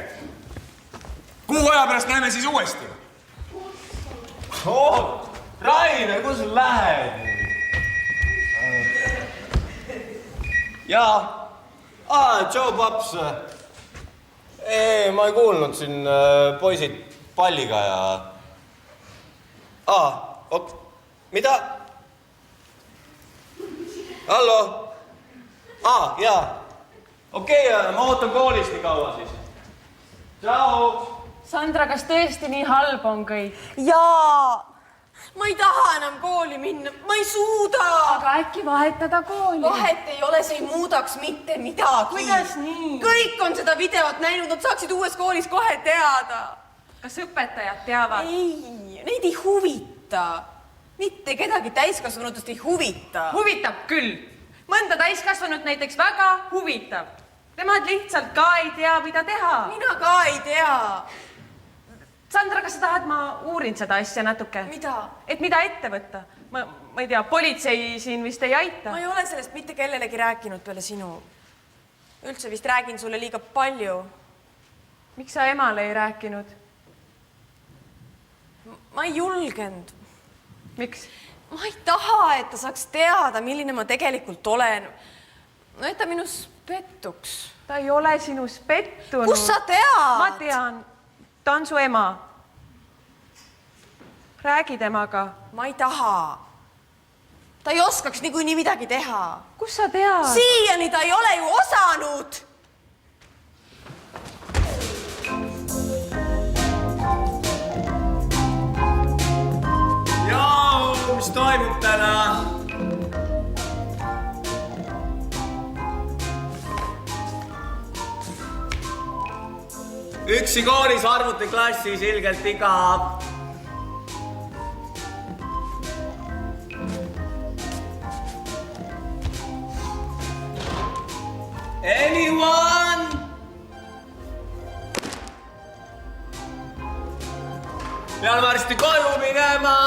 Kuu aja pärast näeme siis uuesti. Rainer, kus sa lähed? Jaa. Tšau, paps. Ma ei kuulnud siin poisid palliga ja... Mida? Hallo? Jaa. Okei, ma ootan koolist nii kaua siis. Tšau. Sandra, kas tõesti nii halb on kõik? Jaa, ma ei taha enam kooli minna, ma ei suuda. aga äkki vahetada kooli? Vahet ei ole, see ei muudaks mitte midagi. Kuidas nii? Kõik on seda videot näinud, nad saaksid uues koolis kohe teada. Kas õpetajad teavad? Ei, neid ei huvita. Mitte kedagi täiskasvanutest ei huvita. Huvitab küll. Mõnda täiskasvanut näiteks väga huvitab. Nemad lihtsalt ka ei tea, mida teha. Mina ka ei tea. Sandra, kas sa tahad, ma uurin seda asja natuke? Mida? Et mida ette võtta? Ma ei tea, politsei siin vist ei aita. Ma ei ole sellest mitte kellelegi rääkinud peale sinu. Üldse vist räägin sulle liiga palju. Miks sa emale ei rääkinud? Ma ei julgenud. Miks? Ma ei taha, et ta saaks teada, milline ma tegelikult olen. No, et ta minus pettuks. Ta ei ole sinus pettunud. Kus sa tead? Ma tean. Ta on su ema. Räägi temaga. Ma ei taha. Ta ei oskaks niikuinii midagi teha. Kus sa tead? Siiani ta ei ole ju osanud. Joo, mis toimub täna? Üksi koolis arvutiklassis ilgelt igav. Anyone? Pean varsti koju minema.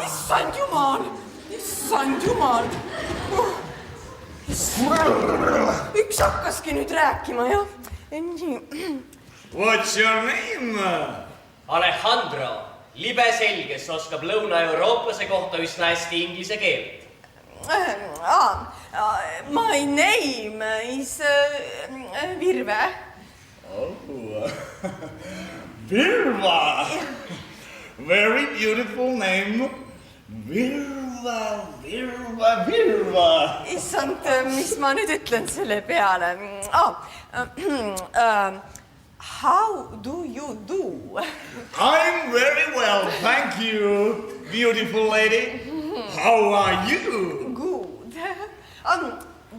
Issand jumal! Issand jumal! Üks hakkaski nüüd rääkima, jah? Nii. What's your name? Alejandro, libe selges, oskab lõuna-eurooplase kohta üsna hästi inglise keelt. My name is Virve. Oh, Virva. Very beautiful name. Virva, Virva, Virva. Issand, mis ma nüüd ütlen selle peale? How do you do? I'm very well, thank you, beautiful lady. How are you? Good.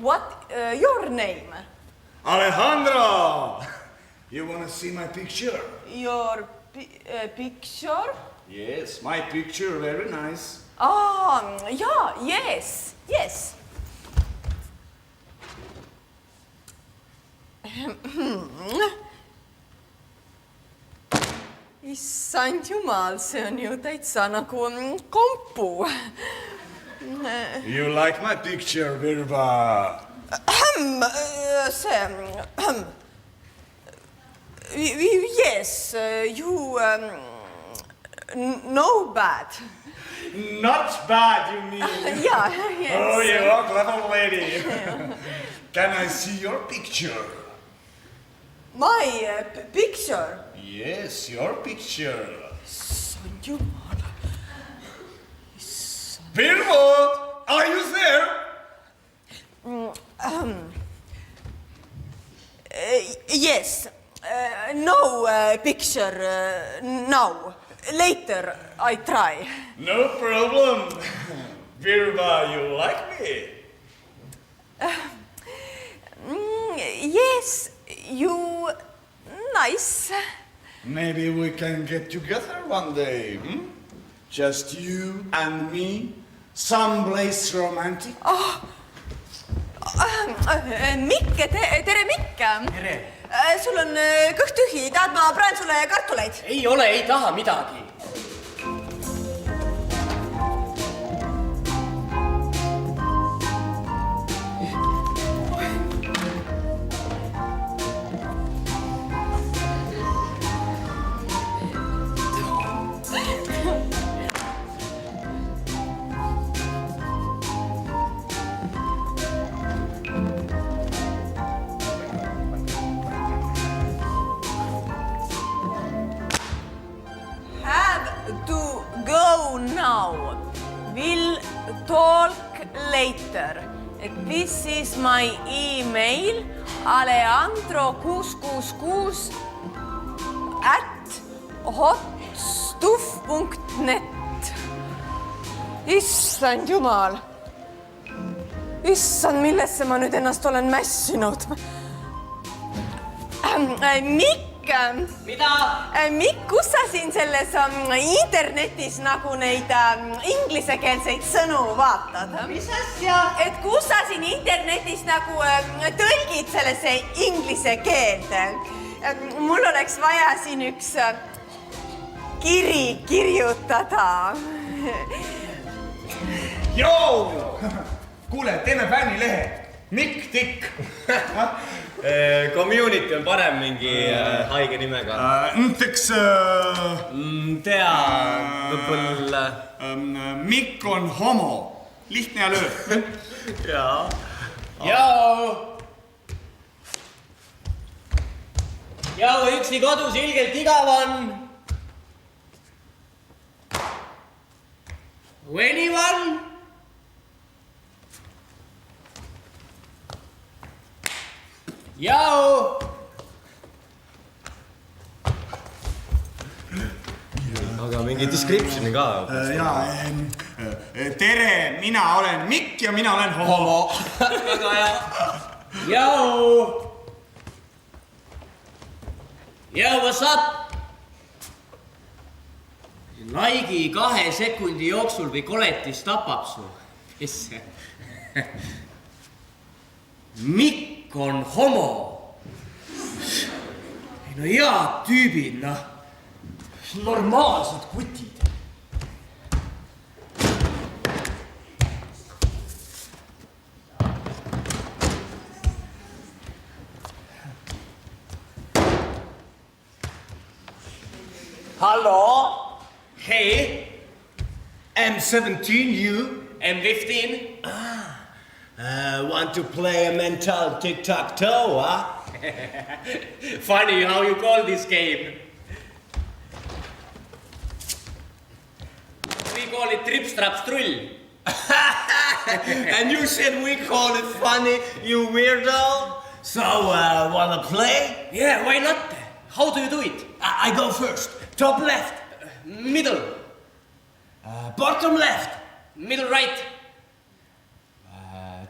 What your name? Alejandro. You want to see my picture? Your picture? Yes, my picture, very nice. Yeah, yes, yes. Issand jumal, see on ju täitsa nagu kompu. You like my picture, Virva? Yes, you no bad. Not bad, you mean? Yeah, yes. Oh, you are clever lady. Can I see your picture? My picture? Yes, your picture. Issand jumal. Virva, are you there? Yes. No picture now. Later I try. No problem. Virva, you like me? Yes, you nice. Maybe we can get together one day, hmm? Just you and me, someplace romantic. Mikke, tere Mikke. Tere. Sul on kõht tühi, tahad ma praen sulle kartuleid? Ei ole, ei taha midagi. later. This is my email alejandro666@hotstuff.net. Issand jumal. Issand, millesse ma nüüd ennast olen mässinud. Mikk, kus sa siin selles internetis nagu neid inglisekeelseid sõnu vaatad? Mis asja? Et kus sa siin internetis nagu tõlgid sellesse inglise keelde? Mul oleks vaja siin üks kiri kirjutada. Joo! Kuule, teeme fännilehe. Mikk Tikk. Community on parem mingi haige nimega. Näiteks Tea, võib-olla. Mikk on homo. Lihtne ja lööb. Jaa. Jau, üksi kodus ilgelt igav on. Anyone? Jau! Aga mingi descriptioni ka. Tere, mina olen Mikk ja mina olen homo. Väga hea. Jau! Jau, what's up? Laigi 2 sekundi jooksul või koletis tapab su. Kes see? Mikk on homo. No head tüübid, noh. Normaalsed kutid. Hallo? Hey? M17, you? M15? Want to play a mental tic-tac-toe, huh? Funny how you call this game. We call it trip-strap-strull. And you said we call it funny, you weirdo? So, wanna play? Yeah, why not? How do you do it? I go first. Top left. Middle. Bottom left. Middle right.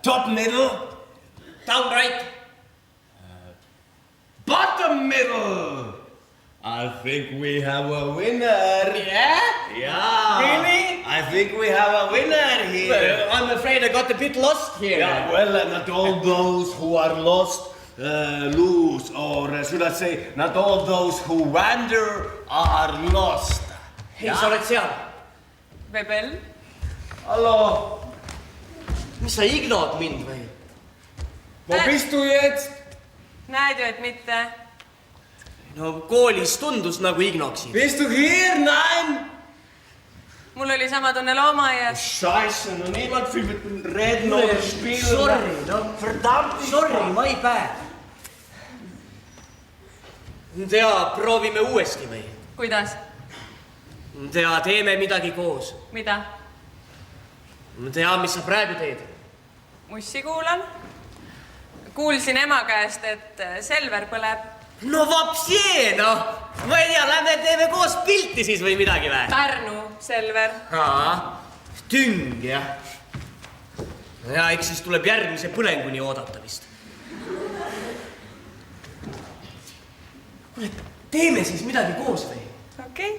Top middle. Down right. Bottom middle. I think we have a winner. Yeah? Yeah. Really? I think we have a winner here. Well, I'm afraid I got a bit lost here. Yeah, well, not all those who are lost lose, or should I say, not all those who wander are lost. Hei, sa oled seal? Bebel? Hallo? Mis sa ignood mind või? Ma pistujed. Näed ju, et mitte. No koolis tundus nagu ignoksid. Bist du hier? Nein? Mul oli sama tunne loomaaias. Scheiße, no niemand will mit reden oder spielen. Sorry, no. Verdammt. Sorry, my bad. Tea, proovime uuesti või? Kuidas? Tea, teeme midagi koos. Mida? Tea, mis sa praegu teed? Mussi kuulan. Kuulsin ema käest, et Selver põleb. No vapsie, noh. Ma ei tea, lähme teeme koos pilti siis või midagi või? Pärnu, Selver. Tüng, jah. Ja eks siis tuleb järgmise põlenguni oodata vist. Kuule, teeme siis midagi koos või? Okei.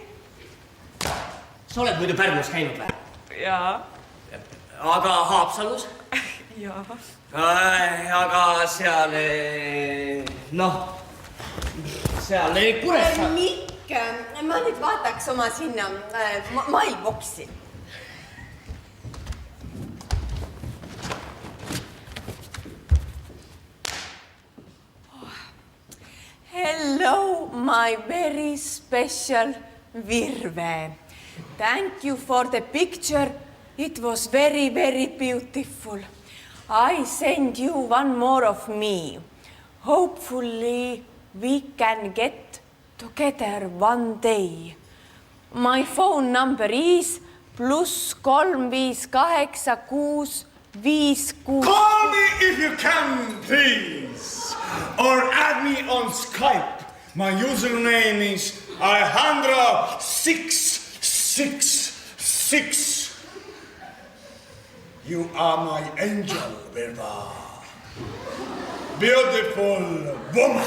Sa oled muidu Pärnus käinud või? Jaa. Aga Haapsalus? Jaa. Aga seal, noh, seal Kuressaare. Mikk, ma nüüd vaataks oma sinna mailboksi. Hello, my very special Virve. Thank you for the picture. It was very, very beautiful. I send you one more of me. Hopefully we can get together one day. My phone number is +358 6 5, 6. Call me if you can, please. Or add me on Skype. My username is Alejandro666. You are my angel, Vilma. Beautiful woman.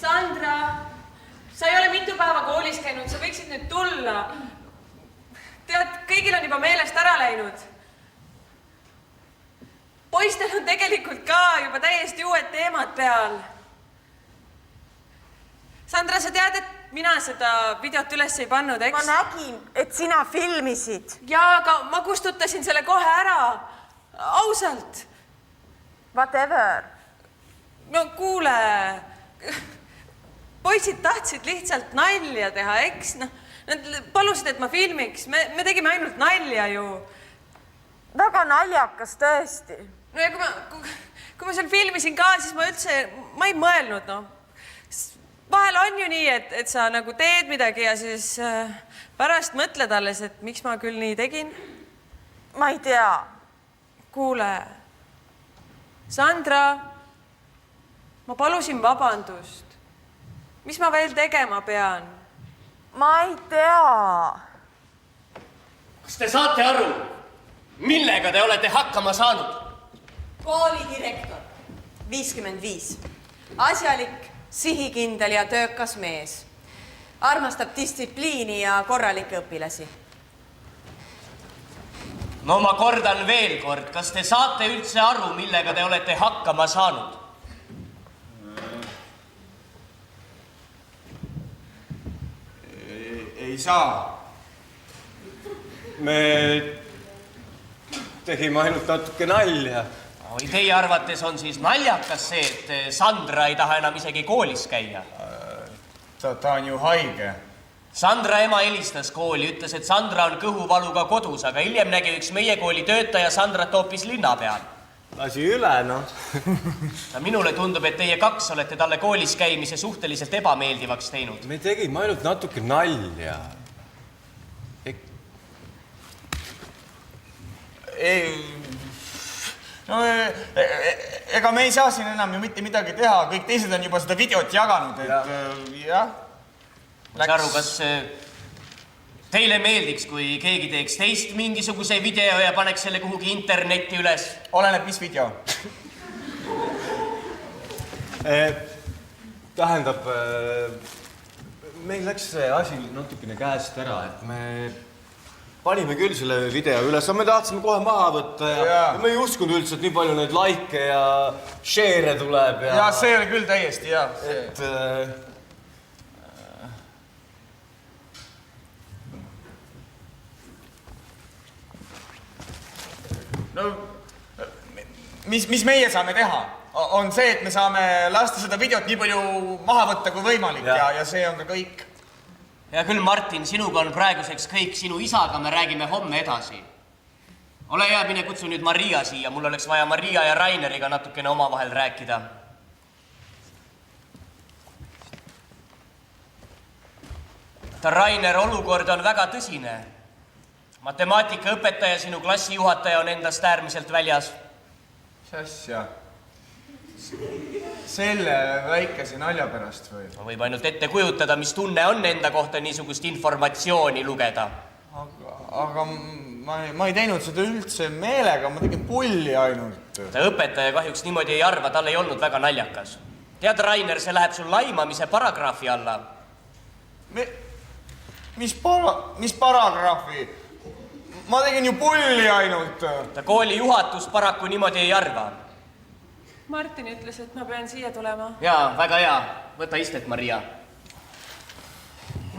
Sandra, sa ei ole mitu päeva koolis käinud, sa võiksid nüüd tulla. Tead, kõigil on juba meelest ära läinud. Poistel on tegelikult ka juba täiesti uued teemad peal. Sandra, sa tead, et mina seda videot üles ei pannud, eks? Ma nägin, et sina filmisid. Jaa, aga ma kustutasin selle kohe ära. Ausalt. Whatever. No kuule, poisid tahtsid lihtsalt nalja teha, eks? Nad palusid, et ma filmiks. Me tegime ainult nalja ju. Väga naljakas tõesti. No ja kui ma seal filmisin ka, siis ma ei mõelnud, no. Vahel on ju nii, et sa nagu teed midagi ja siis pärast mõtled alles, et miks ma küll nii tegin. Ma ei tea. Kuule, Sandra, ma palusin vabandust. Mis ma veel tegema pean? Ma ei tea. Kas te saate aru, millega te olete hakkama saanud? Koolidirektor, 55. Asjalik, sihikindel ja töökas mees. Armastab distsipliini ja korralikke õpilasi. No ma kordan veel kord, kas te saate üldse aru, millega te olete hakkama saanud? Ei saa. Me tegime ainult natuke nalja. Või teie arvates on siis naljakas see, et Sandra ei taha enam isegi koolis käia? Ta on ju haige. Sandra ema helistas kooli, ütles, et Sandra on kõhuvaluga kodus, aga hiljem nägi üks meie kooli töötaja Sandrat hoopis linna peal. Lasi üle, noh. Minule tundub, et teie kaks olete talle koolis käimise suhteliselt ebameeldivaks teinud. Me tegime ainult natuke nalja. Ega me ei saa siin enam ju mitte midagi teha, kõik teised on juba seda videot jaganud, et jah. Aru, kas teile meeldiks, kui keegi teeks teist mingisuguse video ja paneks selle kuhugi internetti üles? Oleneb, mis video? Tähendab, meil läks see asi natukene käest ära, et me panime küll selle video üles, me tahtsime kohe maha võtta ja me ei uskunud üldse, et nii palju neid laike ja share'e tuleb ja... Ja see oli küll täiesti, jah. Et... No, mis meie saame teha? On see, et me saame lasta seda videot nii palju maha võtta kui võimalik ja see on ka kõik. Ja küll, Martin, sinuga on praeguseks kõik, sinu isaga me räägime homme edasi. Ole hea, mine kutsu nüüd Maria siia, mul oleks vaja Maria ja Raineriga natukene omavahel rääkida. Rainer, olukord on väga tõsine. Matemaatikaõpetaja, sinu klassijuhataja on endast äärmiselt väljas. Mis asja? Selle väikese nalja pärast või? Võib ainult ette kujutada, mis tunne on enda kohta niisugust informatsiooni lugeda. Aga ma ei teinud seda üldse meelega, ma tegin pulli ainult. Õpetaja kahjuks niimoodi ei arva, tal ei olnud väga naljakas. Tead, Rainer, see läheb sul laimamise paragrahvi alla. Mis paragrahvi? Ma tegin ju pulli ainult. Kooli juhatus paraku niimoodi ei arva. Martin ütles, et ma pean siia tulema. Jaa, väga hea. Võta istet, Maria.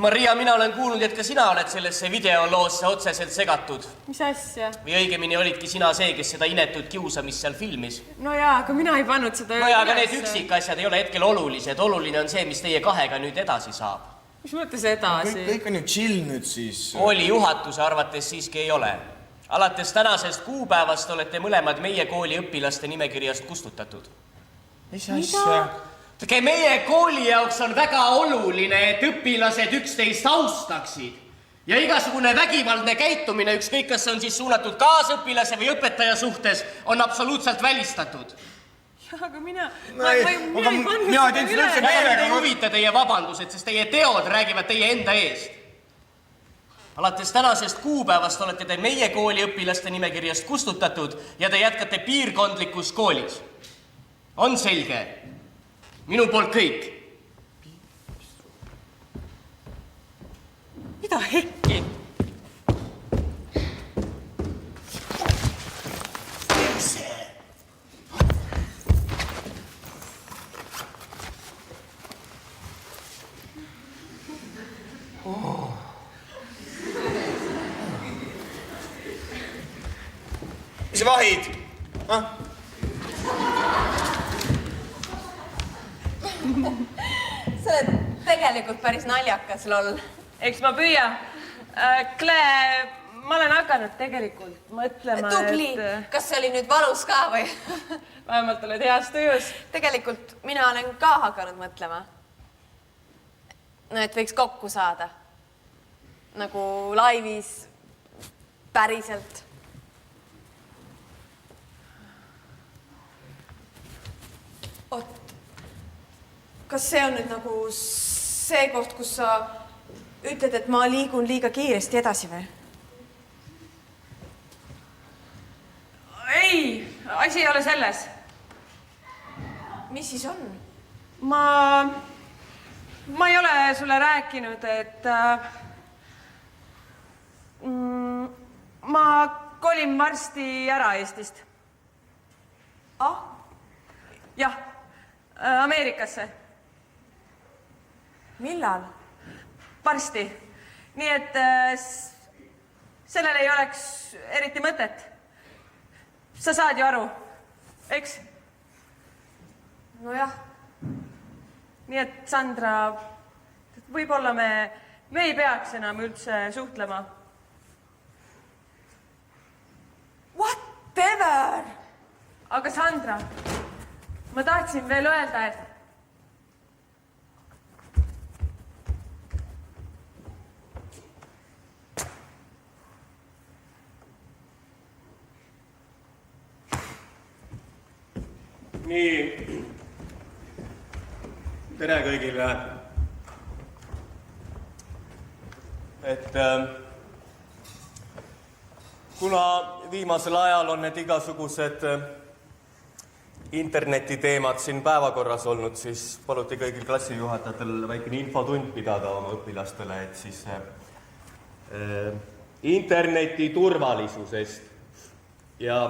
Maria, mina olen kuulnud, et ka sina oled sellesse videoloosse otseselt segatud. Mis asja? Või õigemini olidki sina see, kes seda inetud kiusamist seal filmis. No jaa, aga mina ei pannud seda... No jaa, aga need üksikasjad ei ole hetkel olulised. Oluline on see, mis teie kahega nüüd edasi saab. Mis mõttes edasi? Kõik on ju chill nüüd siis. Kooli juhatuse arvates siiski ei ole. Alates tänasest kuupäevast olete mõlemad meie kooli õpilaste nimekirjast kustutatud. Mis asja? Meie kooli jaoks on väga oluline, et õpilased üksteist austaksid. Ja igasugune vägivaldne käitumine, ükskõik kas on siis suunatud kaasõpilase või õpetaja suhtes, on absoluutselt välistatud. Aga mina ei teinud seda üldse meelega. Ei huvita teie vabandused, sest teie teod räägivad teie enda eest. Alates tänasest kuupäevast olete te meie kooli õpilaste nimekirjast kustutatud ja te jätkate piirkondlikus koolis. On selge? Minu poolt kõik. Mida hekki? Mis vahid? Sa oled tegelikult päris naljakas, loll. Eks ma püüa. Klee, ma olen hakanud tegelikult mõtlema, Tubli, kas see oli nüüd valus ka või? Vähemalt oled heas tujus. Tegelikult mina olen ka hakanud mõtlema. No, et võiks kokku saada. Nagu laivis päriselt. Oot, kas see on nüüd nagu see koht, kus sa ütled, et ma liigun liiga kiiresti edasi või? Ei, asi ei ole selles. Mis siis on? Ma ei ole sulle rääkinud, et ma kolin varsti ära Eestist. Jah, Ameerikasse. Millal? Varsti. Nii et sellel ei oleks eriti mõtet. Sa saad ju aru, eks? Nojah. Nii et Sandra, võib-olla me ei peaks enam üldse suhtlema. Whatever! Aga Sandra, ma tahtsin veel öelda, et nii, tere kõigile. Et kuna viimasel ajal on need igasugused internetiteemad siin päevakorras olnud, siis paluti kõigil klassijuhatajatel väikene infotund pidada oma õpilastele, et siis interneti turvalisusest ja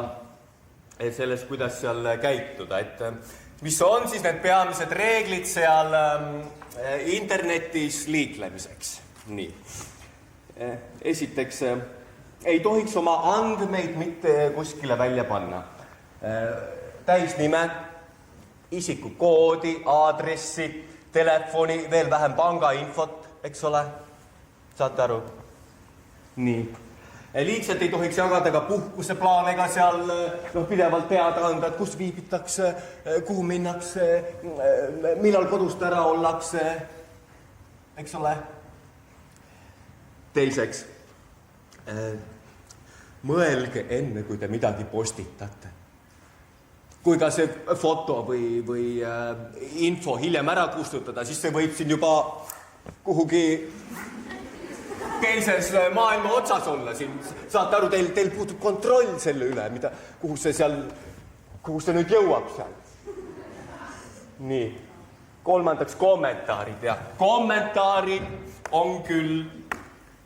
sellest, kuidas seal käituda, et mis on siis need peamised reeglid seal internetis liiklemiseks. Nii. Esiteks, ei tohiks oma andmeid mitte kuskile välja panna. Täisnime, isikukoodi, aadressi, telefoni, veel vähem pangainfot, eks ole? Saate aru? Nii. Liigselt ei tohiks jagada ka puhkuseplaane ega seal pidevalt teada anda, et kus viibitakse, kuhu minnakse, millal kodust ära ollakse, eks ole. Teiseks, mõelge enne, kui te midagi postitate. Kui ka see foto või info hiljem ära kustutada, siis see võib siin juba kuhugi teises maailma otsas olla siin. Saate aru, teil puutub kontroll selle üle, kuhu see nüüd jõuab seal. Nii, kolmandaks kommentaarid. Ja kommentaarid on küll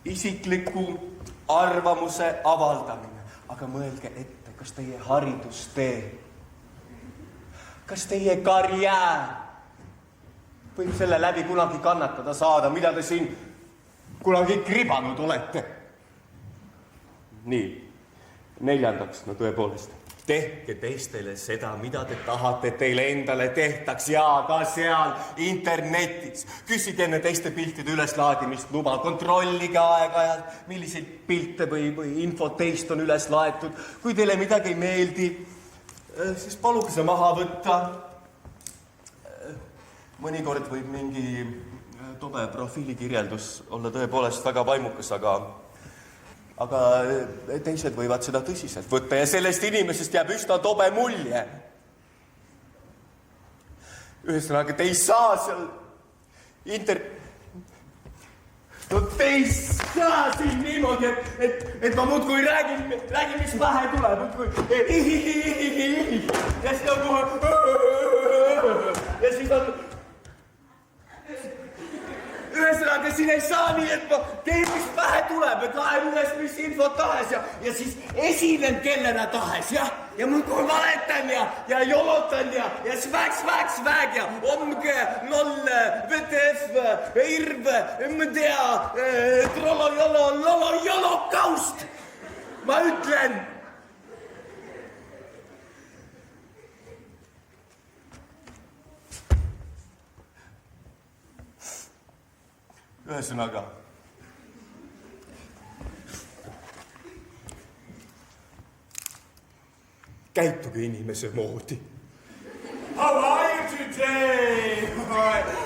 isikliku arvamuse avaldamine, aga mõelge ette, kas teie haridustee, kas teie karjäär võib selle läbi kunagi kannatada saada, mida te siin kunagi kribanud olete. Nii, neljandaks, no tõepoolest, tehke teistele seda, mida te tahate, teile endale tehtaks ja ka seal internetis. Küsige enne teiste piltide üleslaadimist luba, kontrollige aeg-ajalt, milliseid pilte või infot teist on üles laetud. Kui teile midagi ei meeldi, siis paluge see maha võtta. mõnikord võib mingi tobe profiilikirjeldus olla tõepoolest väga vaimukas, aga teised võivad seda tõsiselt võtta ja sellest inimesest jääb üsna tobe mulje. Ühesõnaga, te ei saa seal No te ei saa siin niimoodi, et ma muudkui räägin, mis pähe tuleb. Ja siis on kohe... Ja siis on... Ühesõnaga, siin ei saa nii, et ma teen, mis pähe tuleb, et laen üles, mis infot tahes ja siis esinen kellena tahes, jah. Ja muudkui valetan ja jolotan ja sväg ja omge, noll, VTF, IRV, MDA, trollo-jolo-kaust. Ma ütlen. Ühesõnaga. Käituge inimese moodi. How are you today?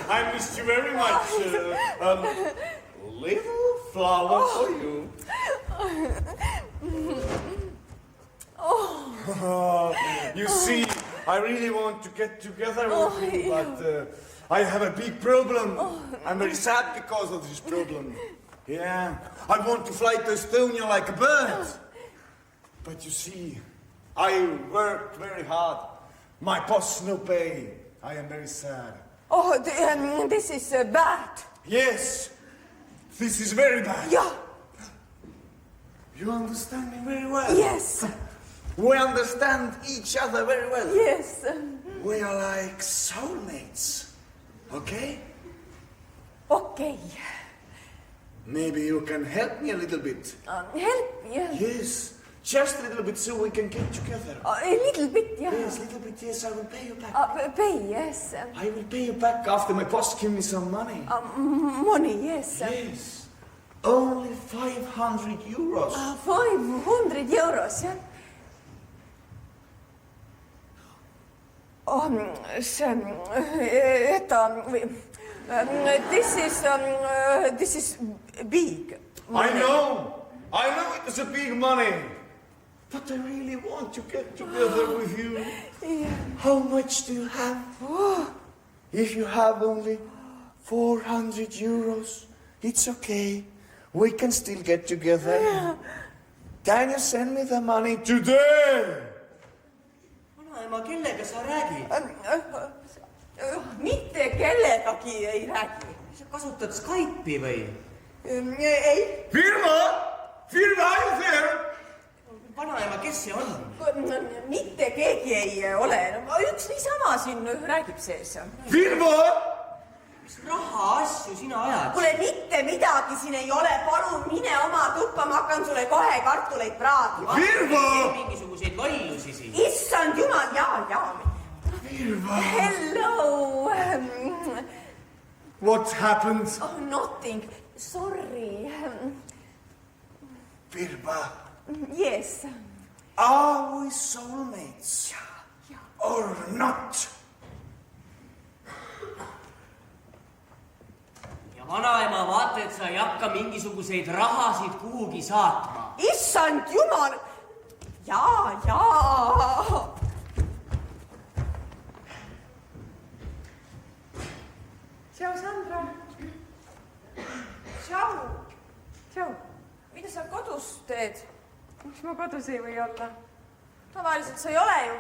I missed you very much. Little flower for you. You see, I really want to get together with you, but I have a big problem. I'm very sad because of this problem. Yeah, I want to fly to Estonia like a bird. But you see, I worked very hard. My boss no pay. I am very sad. Oh, this is bad. Yes, this is very bad. Yeah. You understand me very well. Yes. We understand each other very well. Yes. We are like soulmates. Okay? Okay. Maybe you can help me a little bit. Help, yeah. Yes, just a little bit so we can get together. A little bit, yeah. Yes, a little bit, yes, I will pay you back. Pay, yes. I will pay you back after my boss give me some money. Money, yes. Yes, only 500 euros. 500 euros, yeah. This is big. I know it is a big money. But I really want to get together with you. Yeah. How much do you have? If you have only 400 euros, it's okay. We can still get together. Yeah. Can you send me the money today? Vanaema, kellega sa räägid? Mitte kellegagi ei räägi. Sa kasutad Skype'i või? Ei. Firma, are you there? Vanaema, kes see on? Mitte keegi ei ole. Üks niisama siin räägib sees. Firma! Mis raha asju sina ajad? Kuule, mitte midagi siin ei ole. Palun mine oma tuppa, ma hakkan sulle kohe kartuleid praadima. Firma! Mingisuguseid lollusi siin. Issand jumal, jaa. Firma! Hello. What happened? Oh, nothing. Sorry. Firma, Yes. are we soulmates? Or not? Ja vanaema, vaata, et sa ei hakka mingisuguseid rahasid kuhugi saatma. Issand jumal. Jaa. Tšau, Sandra. Tšau. Mida sa kodus teed? Miks ma kodus ei või olla? Tavaliselt sa ei ole ju.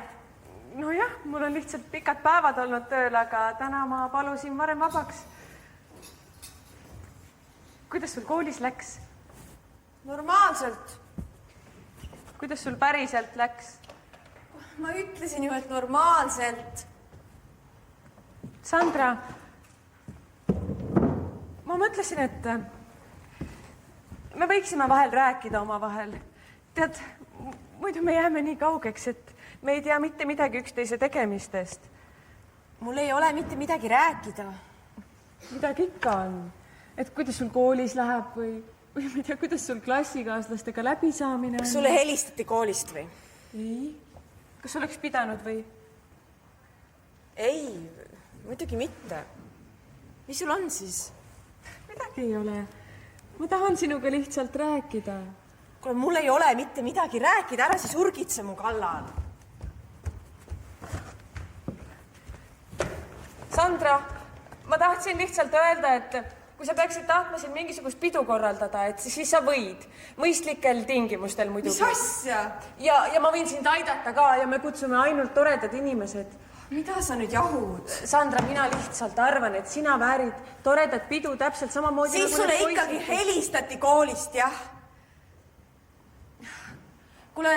Nojah, mul on lihtsalt pikad päevad olnud tööl, aga täna ma palusin varem vabaks. Kuidas sul koolis läks? Normaalselt. Kuidas sul päriselt läks? Ma ütlesin ju, et normaalselt. Sandra, ma mõtlesin, et me võiksime vahel rääkida omavahel. Tead, muidu me jääme nii kaugeks, et me ei tea mitte midagi üksteise tegemistest. Mul ei ole mitte midagi rääkida. Midagi ikka on. Et kuidas sul koolis läheb või ma ei tea, kuidas sul klassikaaslastega läbisaamine on. Kas sulle helistati koolist või? Ei. Kas oleks pidanud või? Ei, muidugi mitte. mis sul on siis? Midagi ei ole. Ma tahan sinuga lihtsalt rääkida. Kuule, mul ei ole mitte midagi rääkida, ära siis urgitse mu kallal. Sandra, ma tahtsin lihtsalt öelda, et kui sa peaksid tahtma siin mingisugust pidu korraldada, et siis sa võid. Mõistlikel tingimustel muidugi. Mis asja? Ja ma võin sind aidata ka ja me kutsume ainult toredad inimesed. Mida sa nüüd jahud? Sandra, mina lihtsalt arvan, et sina väärid toredat pidu täpselt samamoodi. Siis sulle ikkagi helistati koolist, jah? Kuule,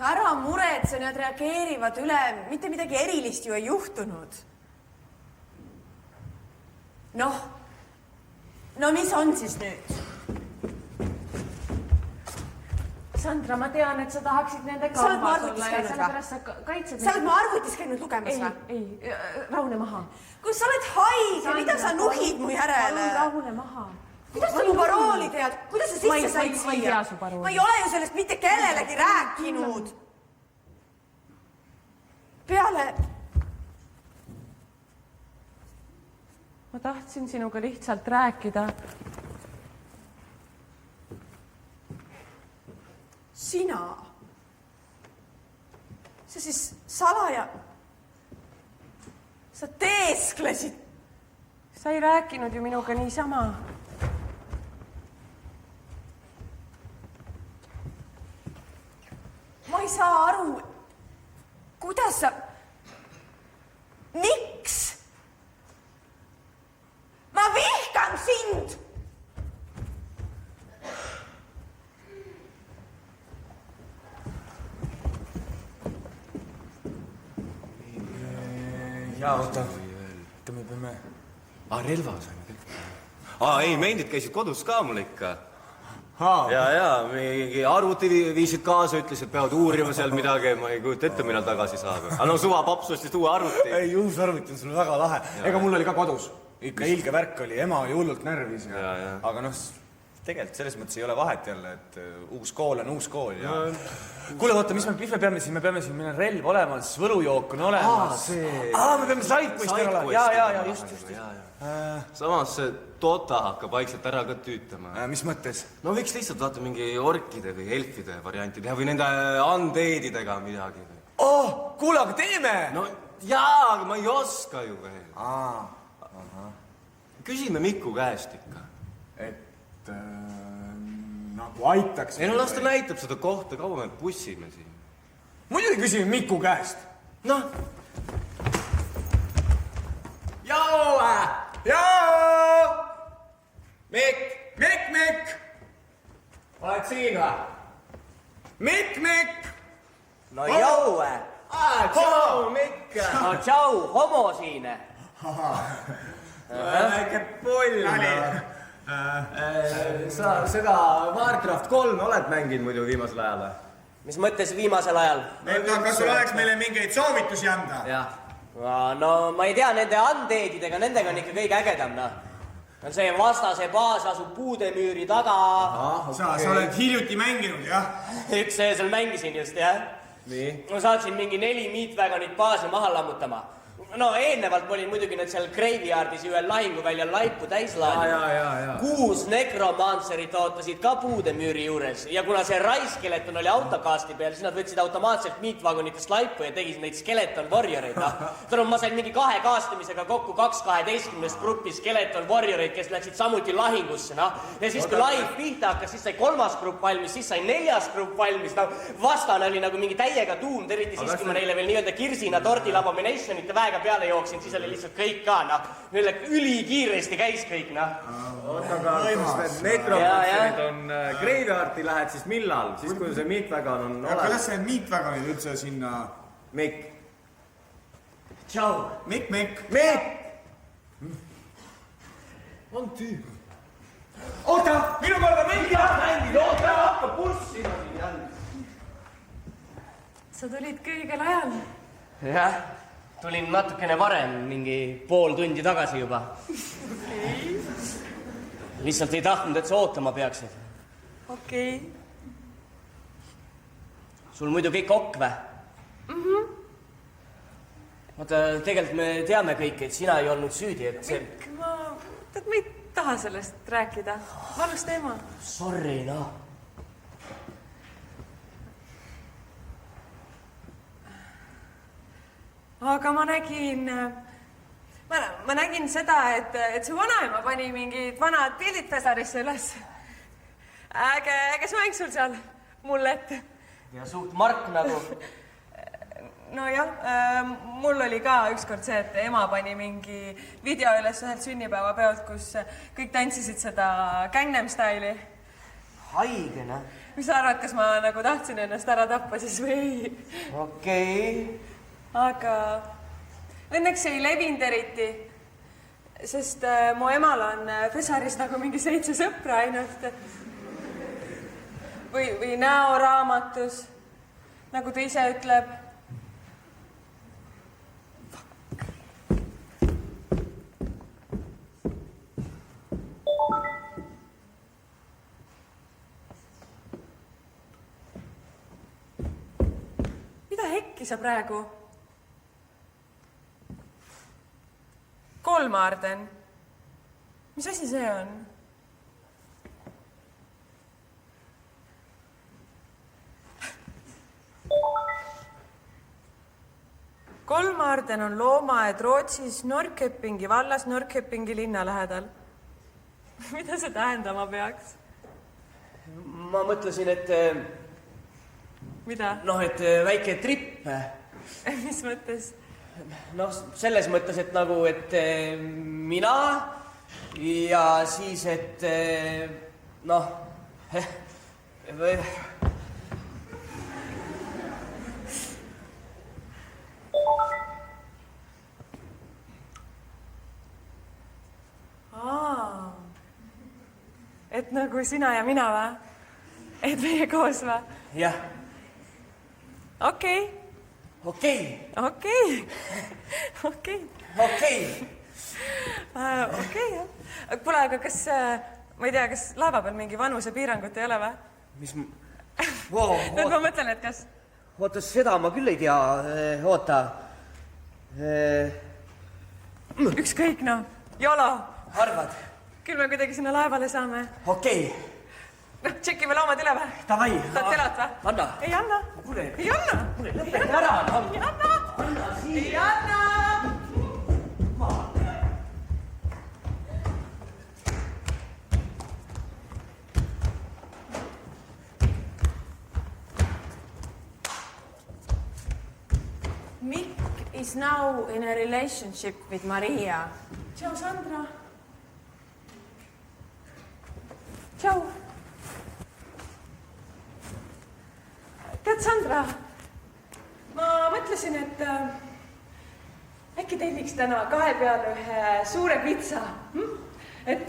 ära muretse, nad reageerivad üle, mitte midagi erilist ju ei juhtunud. No mis on siis nüüd? Sandra, ma tean, et sa tahaksid nende kambas olla ja sellepärast sa kaitsed... Sa oled mu arvutis käinud lugemas või? Ei, rahune maha. Kui sa oled haige, mida sa nuhid mu järele? Rahune maha. Kuidas sa mu parooli tead? Kuidas sa sisse said siia? Ma ei tea su parooli. Ma ei ole ju sellest mitte kellelegi rääkinud. Peale... Ma tahtsin sinuga lihtsalt rääkida. Sina? Sa siis salaja... Sa teesklesid. Sa ei rääkinud ju minuga niisama. Ma ei saa aru, kuidas sa... Miks? Ma vihkan sind! Jaa, oota. Me peame... relva saime kõik. Ei, meendid käisid kodus ka mul ikka. Ja, mingi arvuti viisid kaasa, ütles, et peavad uurima seal midagi, ma ei kujuta ette, millal tagasi saab. Suva paps ostis uue arvuti. Ei, uus arvuti on sul väga lahe. Ega mul oli ka kodus. Ikka ilge värk oli, ema oli hullult närvis. Aga tegelikult selles mõttes ei ole vahet jälle, et uus kool on uus kool. Kuule, oota, mis me peame siin? Me peame siin, meil on relv olemas, võlujook on olemas. Me peame Sidequesti ära lahe. Ja, just. Samas see Dota hakkab vaikselt ära ka tüütama. Mis mõttes? No võiks lihtsalt vaata mingi orkide või elfide varianti teha või nende undeadidega midagi. Kuule, aga teeme! No jaa, aga ma ei oska ju veel. Küsime Miku käest ikka. Et nagu aitaks. Ei no las ta näitab seda kohta, kaua me bussime siin. Muidugi küsime Miku käest. Noh. Joo! Mikk! Oled siin või? Mikk! No jau! Tšau, Mikk! No tšau, homo siin! Väike poll! Sa seda Warcraft 3 oled mänginud muidu viimasel ajal? Mis mõttes viimasel ajal? Kas sul oleks meile mingeid soovitusi anda? Jah. No ma ei tea, nende undeadidega, nendega on ikka kõige ägedam, noh. See vastase baas asub puudemüüri taga. Sa oled hiljuti mänginud, jah? Üks öösel mängisin just, jah. Nii? Ma saatsin mingi 4 meatwagonit baasi maha lammutama. No eelnevalt ma olin muidugi nüüd seal Graveyardis ühel lahinguväljal laipu täislaadnud. 6 nekromancerit ootasid ka puudemüüri juures ja kuna see raiskeleton oli autokasti peal, siis nad võtsid automaatselt meatwagonitest laipu ja tegid neid skeleton warrioreid. Ma sain mingi 2 kaastamisega kokku 2-12 gruppi skeleton warrioreid, kes läksid samuti lahingusse. Ja siis kui laing pihta hakkas, siis sai 3. grupp valmis, siis sai 4. grupp valmis. Vastane oli nagu mingi täiega tuum, eriti siis, kui ma neile veel nii-öelda kirsina tordil abominationite väega peale jooksin, siis oli lihtsalt kõik ka, Neile ülikiiresti käis kõik, Oota, aga kas need nekromancerid on Graveyardi lähed, siis millal? Siis kui see meatwagon on olemas? Kuidas see meatwagonid üldse sinna... Mikk. Tšau. Mikk. On tüüp. Oota, minu korda mängid, oota, hakka bussima siin jälle. Sa tulid kõigel ajal. Jah. Tulin natukene varem, mingi pool tundi tagasi juba. Lihtsalt ei tahtnud, et sa ootama peaksid. Okei. Sul muidu kõik ok või? Vaata, tegelikult me teame kõik, et sina ei olnud süüdi, et see... Ma ei taha sellest rääkida. Valus teema. Sorry, noh. Aga ma nägin seda, et su vanaema pani mingid vanad pildid Pesarisse üles. Äge soeng sul seal mullet. Ja suht Mark nagu. Nojah, mul oli ka ükskord see, et ema pani mingi video üles ühelt sünnipäevapeolt, kus kõik tantsisid seda Gangnam Style'i. Haigena. Mis sa arvad, kas ma nagu tahtsin ennast ära tappa siis või ei? Okei. Aga õnneks ei levinud eriti, sest mu emal on Pesaris nagu mingi 7 sõpra ainult. Või näoraamatus, nagu ta ise ütleb. Mida hekki sa praegu? Kolmarden. Mis asi see on? Kolmarden on loomaaed Rootsis Norrköpingi vallas Norrköpingi linna lähedal. Mida see tähendama peaks? Ma mõtlesin, et... Mida? Noh, et väike tripp. Mis mõttes? Noh, selles mõttes, et nagu, et mina ja siis, et noh, et nagu sina ja mina või? Et meie koos või? Jah. Okei. Okei. Jah. Kuule, aga kas, ma ei tea, kas laeva peal mingi vanusepiirangut ei ole või? Mis wow, ma mõtlen, et kas... Oota, seda ma küll ei tea. Oota. Ükskõik, noh. Jolo. Arvad? Küll me kuidagi sinna laevale saame. Okei. Noh, tšeki veel omad üle või? Tavai. Tahad telat või? Anna. Ei anna. Kuule. Ei anna. Kuule, lõpeta ära. Ei anna. Ei anna. Mick is now in a relationship with Maria. Tšau, Sandra. Tšau. Tead, Sandra, ma mõtlesin, et äkki telliks täna 2 peale ühe suure pitsa. Et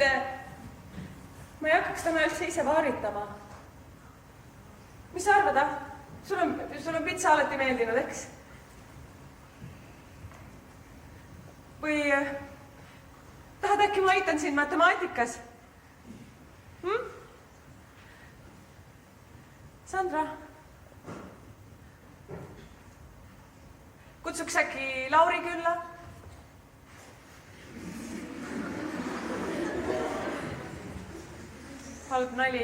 ma ei hakkaks täna üldse ise vaaritama. Mis sa arvad, Sul on pitsa alati meeldinud, eks? Või tahad äkki ma aitan sind matemaatikas? Sandra? Kutsuks äkki Lauri külla? Halb nali.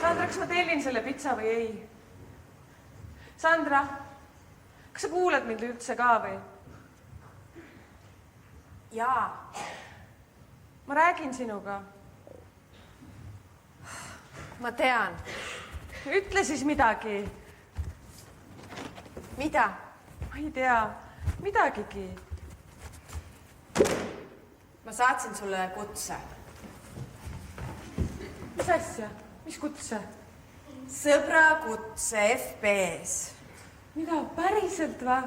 Sandra, kas ma tellin selle pitsa või ei? Sandra, kas sa kuulad mind üldse ka või? Jaa. Ma räägin sinuga. Ma tean. Ütle siis midagi. Mida? Ma ei tea. Midagigi. Ma saatsin sulle kutse. Mis asja? Mis kutse? Sõbra kutse FB-s. Mida? Päriselt või?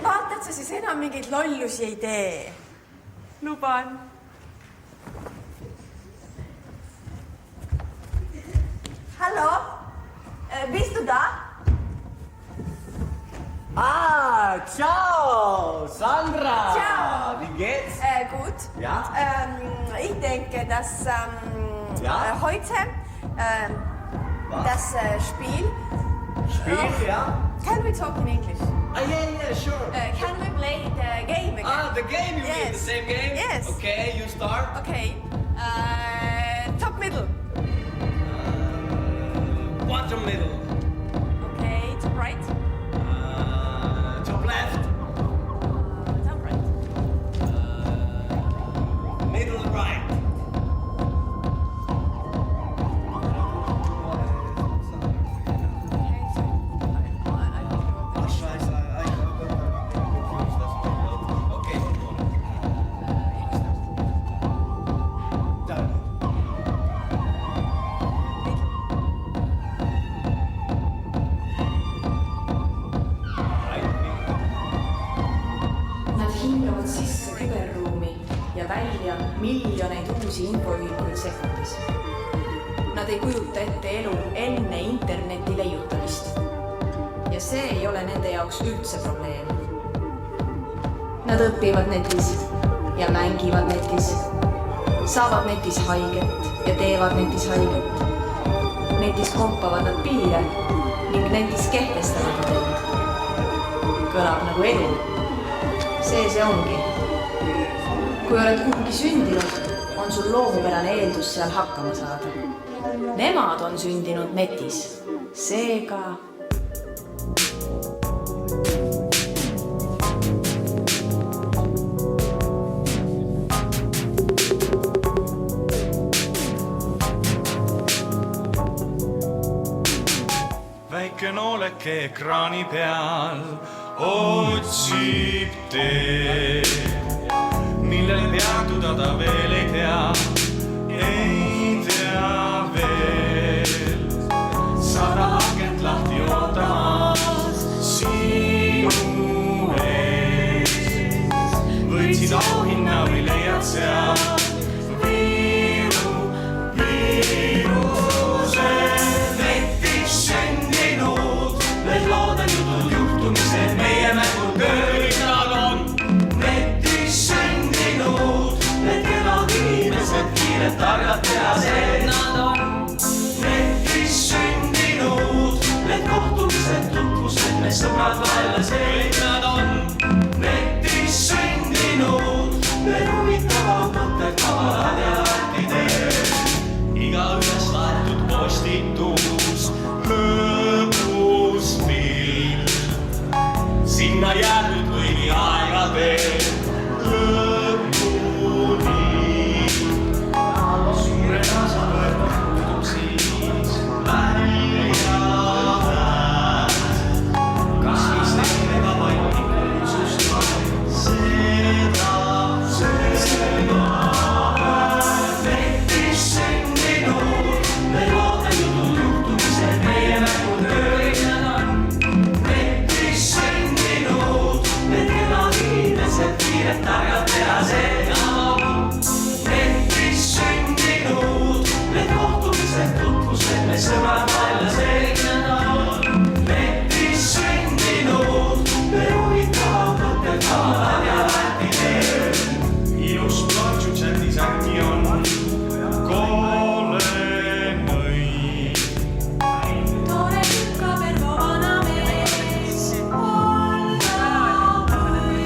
Vaata, et sa siis enam mingeid lollusi ei tee. Luban. Hallo? Bist du da? Ciao, Sandra. Ciao. Wie geht's? Gut. Ja? Ich denke, dass Ja? heute das Spiel Spiel, yeah. Can we talk in English? Yeah, sure. Can we play the game again? The game, you mean? The same game? Yes. Okay, you start. Okay. Top middle. Bottom middle. Okay, top right. Top left. Top right. Middle right. Nad hingavad sisse küberruumi ja välja miljoneid uusi infoühikuid sekundis. Nad ei kujuta ette elu enne interneti leiutamist. Ja see ei ole nende jaoks üldse probleem. Nad õpivad netis ja mängivad netis, saavad netis haiget ja teevad netis haiget. Netis kompavad nad piire ning netis kehtestavad nad end. Kõlab nagu elu. See ongi. Kui oled kuhugi sündinud, on sul loomupärane eeldus seal hakkama saada. Nemad on sündinud netis. Seega... Väike nooleke ekraani peal otsib teed, millel peatuda ta veel ei tea veel. 100 akent lahti ootamas sinu ees. Võitsid auhinna või leiad seal viiruse netis sündinud. Need loodan jutud juhtumised meie mängud kõik nad on. Netis sündinud, need kenad inimesed, kiired targad tehased nad on. Netis sündinud, need kohtumised, tutvused, me sõbrad vaellased kõik nad on. Netis sündinud, need huvitavad mõtted, kavalad ja värdid. Igaühes laetud postitus, lõbus pilt. Sinna jäänud võigi aega veel lõpuni. Suure kaasa võetud puudub siis välja väät. Kas mis neile vaid kuulsust seda netis sündinud, need loodan jutud juhtumised meie mängud kõik nad on. Netis sündinud, need kenad inimesed, kiired targad tehased nad on. Netis sündinud, need kohtumised, tutvused, me sõbrad vaellased kõik nad on. Netis sündinud, need huvitavad mõtted, kavalad ja värdid. Ilus platsu chatis äkki on koole nõid. Tore tükka verbo vana mees olla või.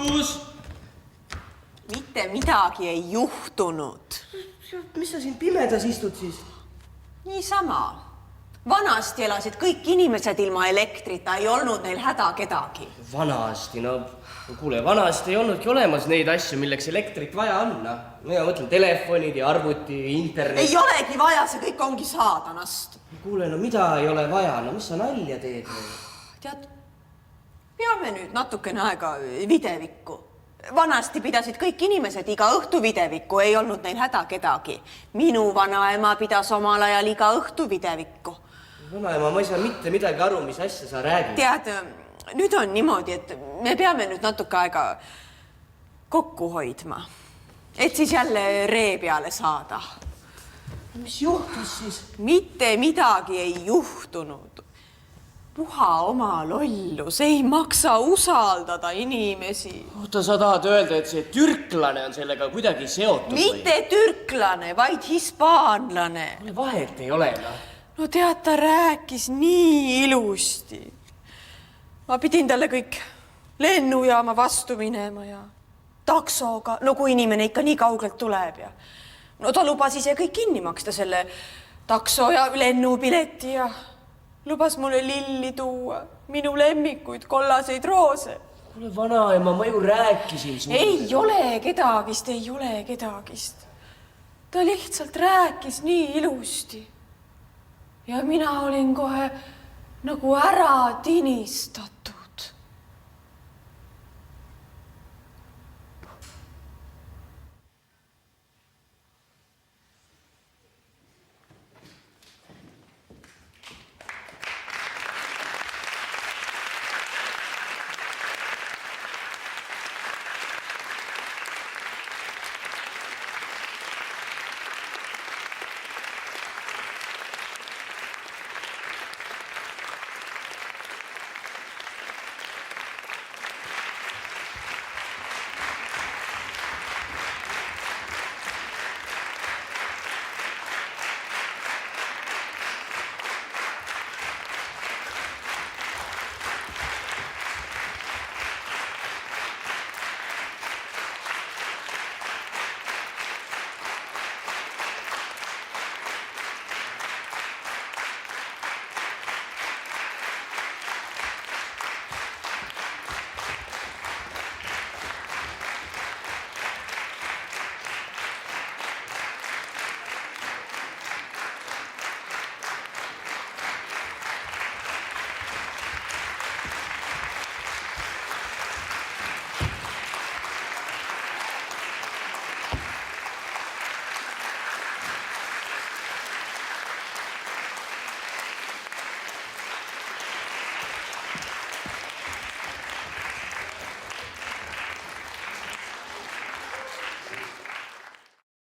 juhtus? Mitte midagi ei juhtunud. Mis sa siin pimedas istud siis? Niisama. Vanasti elasid kõik inimesed ilma elektrita, ei olnud neil häda kedagi. Vanasti, no kuule, vanasti ei olnudki olemas neid asju, milleks elektrit vaja on. Mina mõtlen telefonid ja arvuti, internet. Ei olegi vaja, see kõik ongi saadanast. Kuule, no mida ei ole vaja, no mis sa nalja teed? Tead, peame nüüd natukene aega videvikku. Vanasti pidasid kõik inimesed iga õhtu videvikku, ei olnud neil häda kedagi. Minu vanaema pidas omal ajal iga õhtu videvikku. Vanaema, ma ei saa mitte midagi aru, mis asja sa räägid. Tead, nüüd on niimoodi, et me peame nüüd natuke aega kokku hoidma, et siis jälle ree peale saada. Mis juhtus siis? Mitte midagi ei juhtunud. Puha oma lollus, ei maksa usaldada inimesi. Oota, sa tahad öelda, et see türklane on sellega kuidagi seotud? Mitte türklane, vaid hispaanlane. Vahet ei ole, no. No tead, ta rääkis nii ilusti. Ma pidin talle kõik lennujaama vastu minema ja taksoga, no kui inimene ikka nii kaugelt tuleb ja no ta lubas ise kõik kinni maksta selle takso ja lennupileti ja lubas mulle lilli tuua, minu lemmikuid kollaseid roose. Kuule, vanaema, ma ju rääkisin sulle. Ei ole kedagist. Ta lihtsalt rääkis nii ilusti. Ja mina olin kohe nagu ära tinistatud.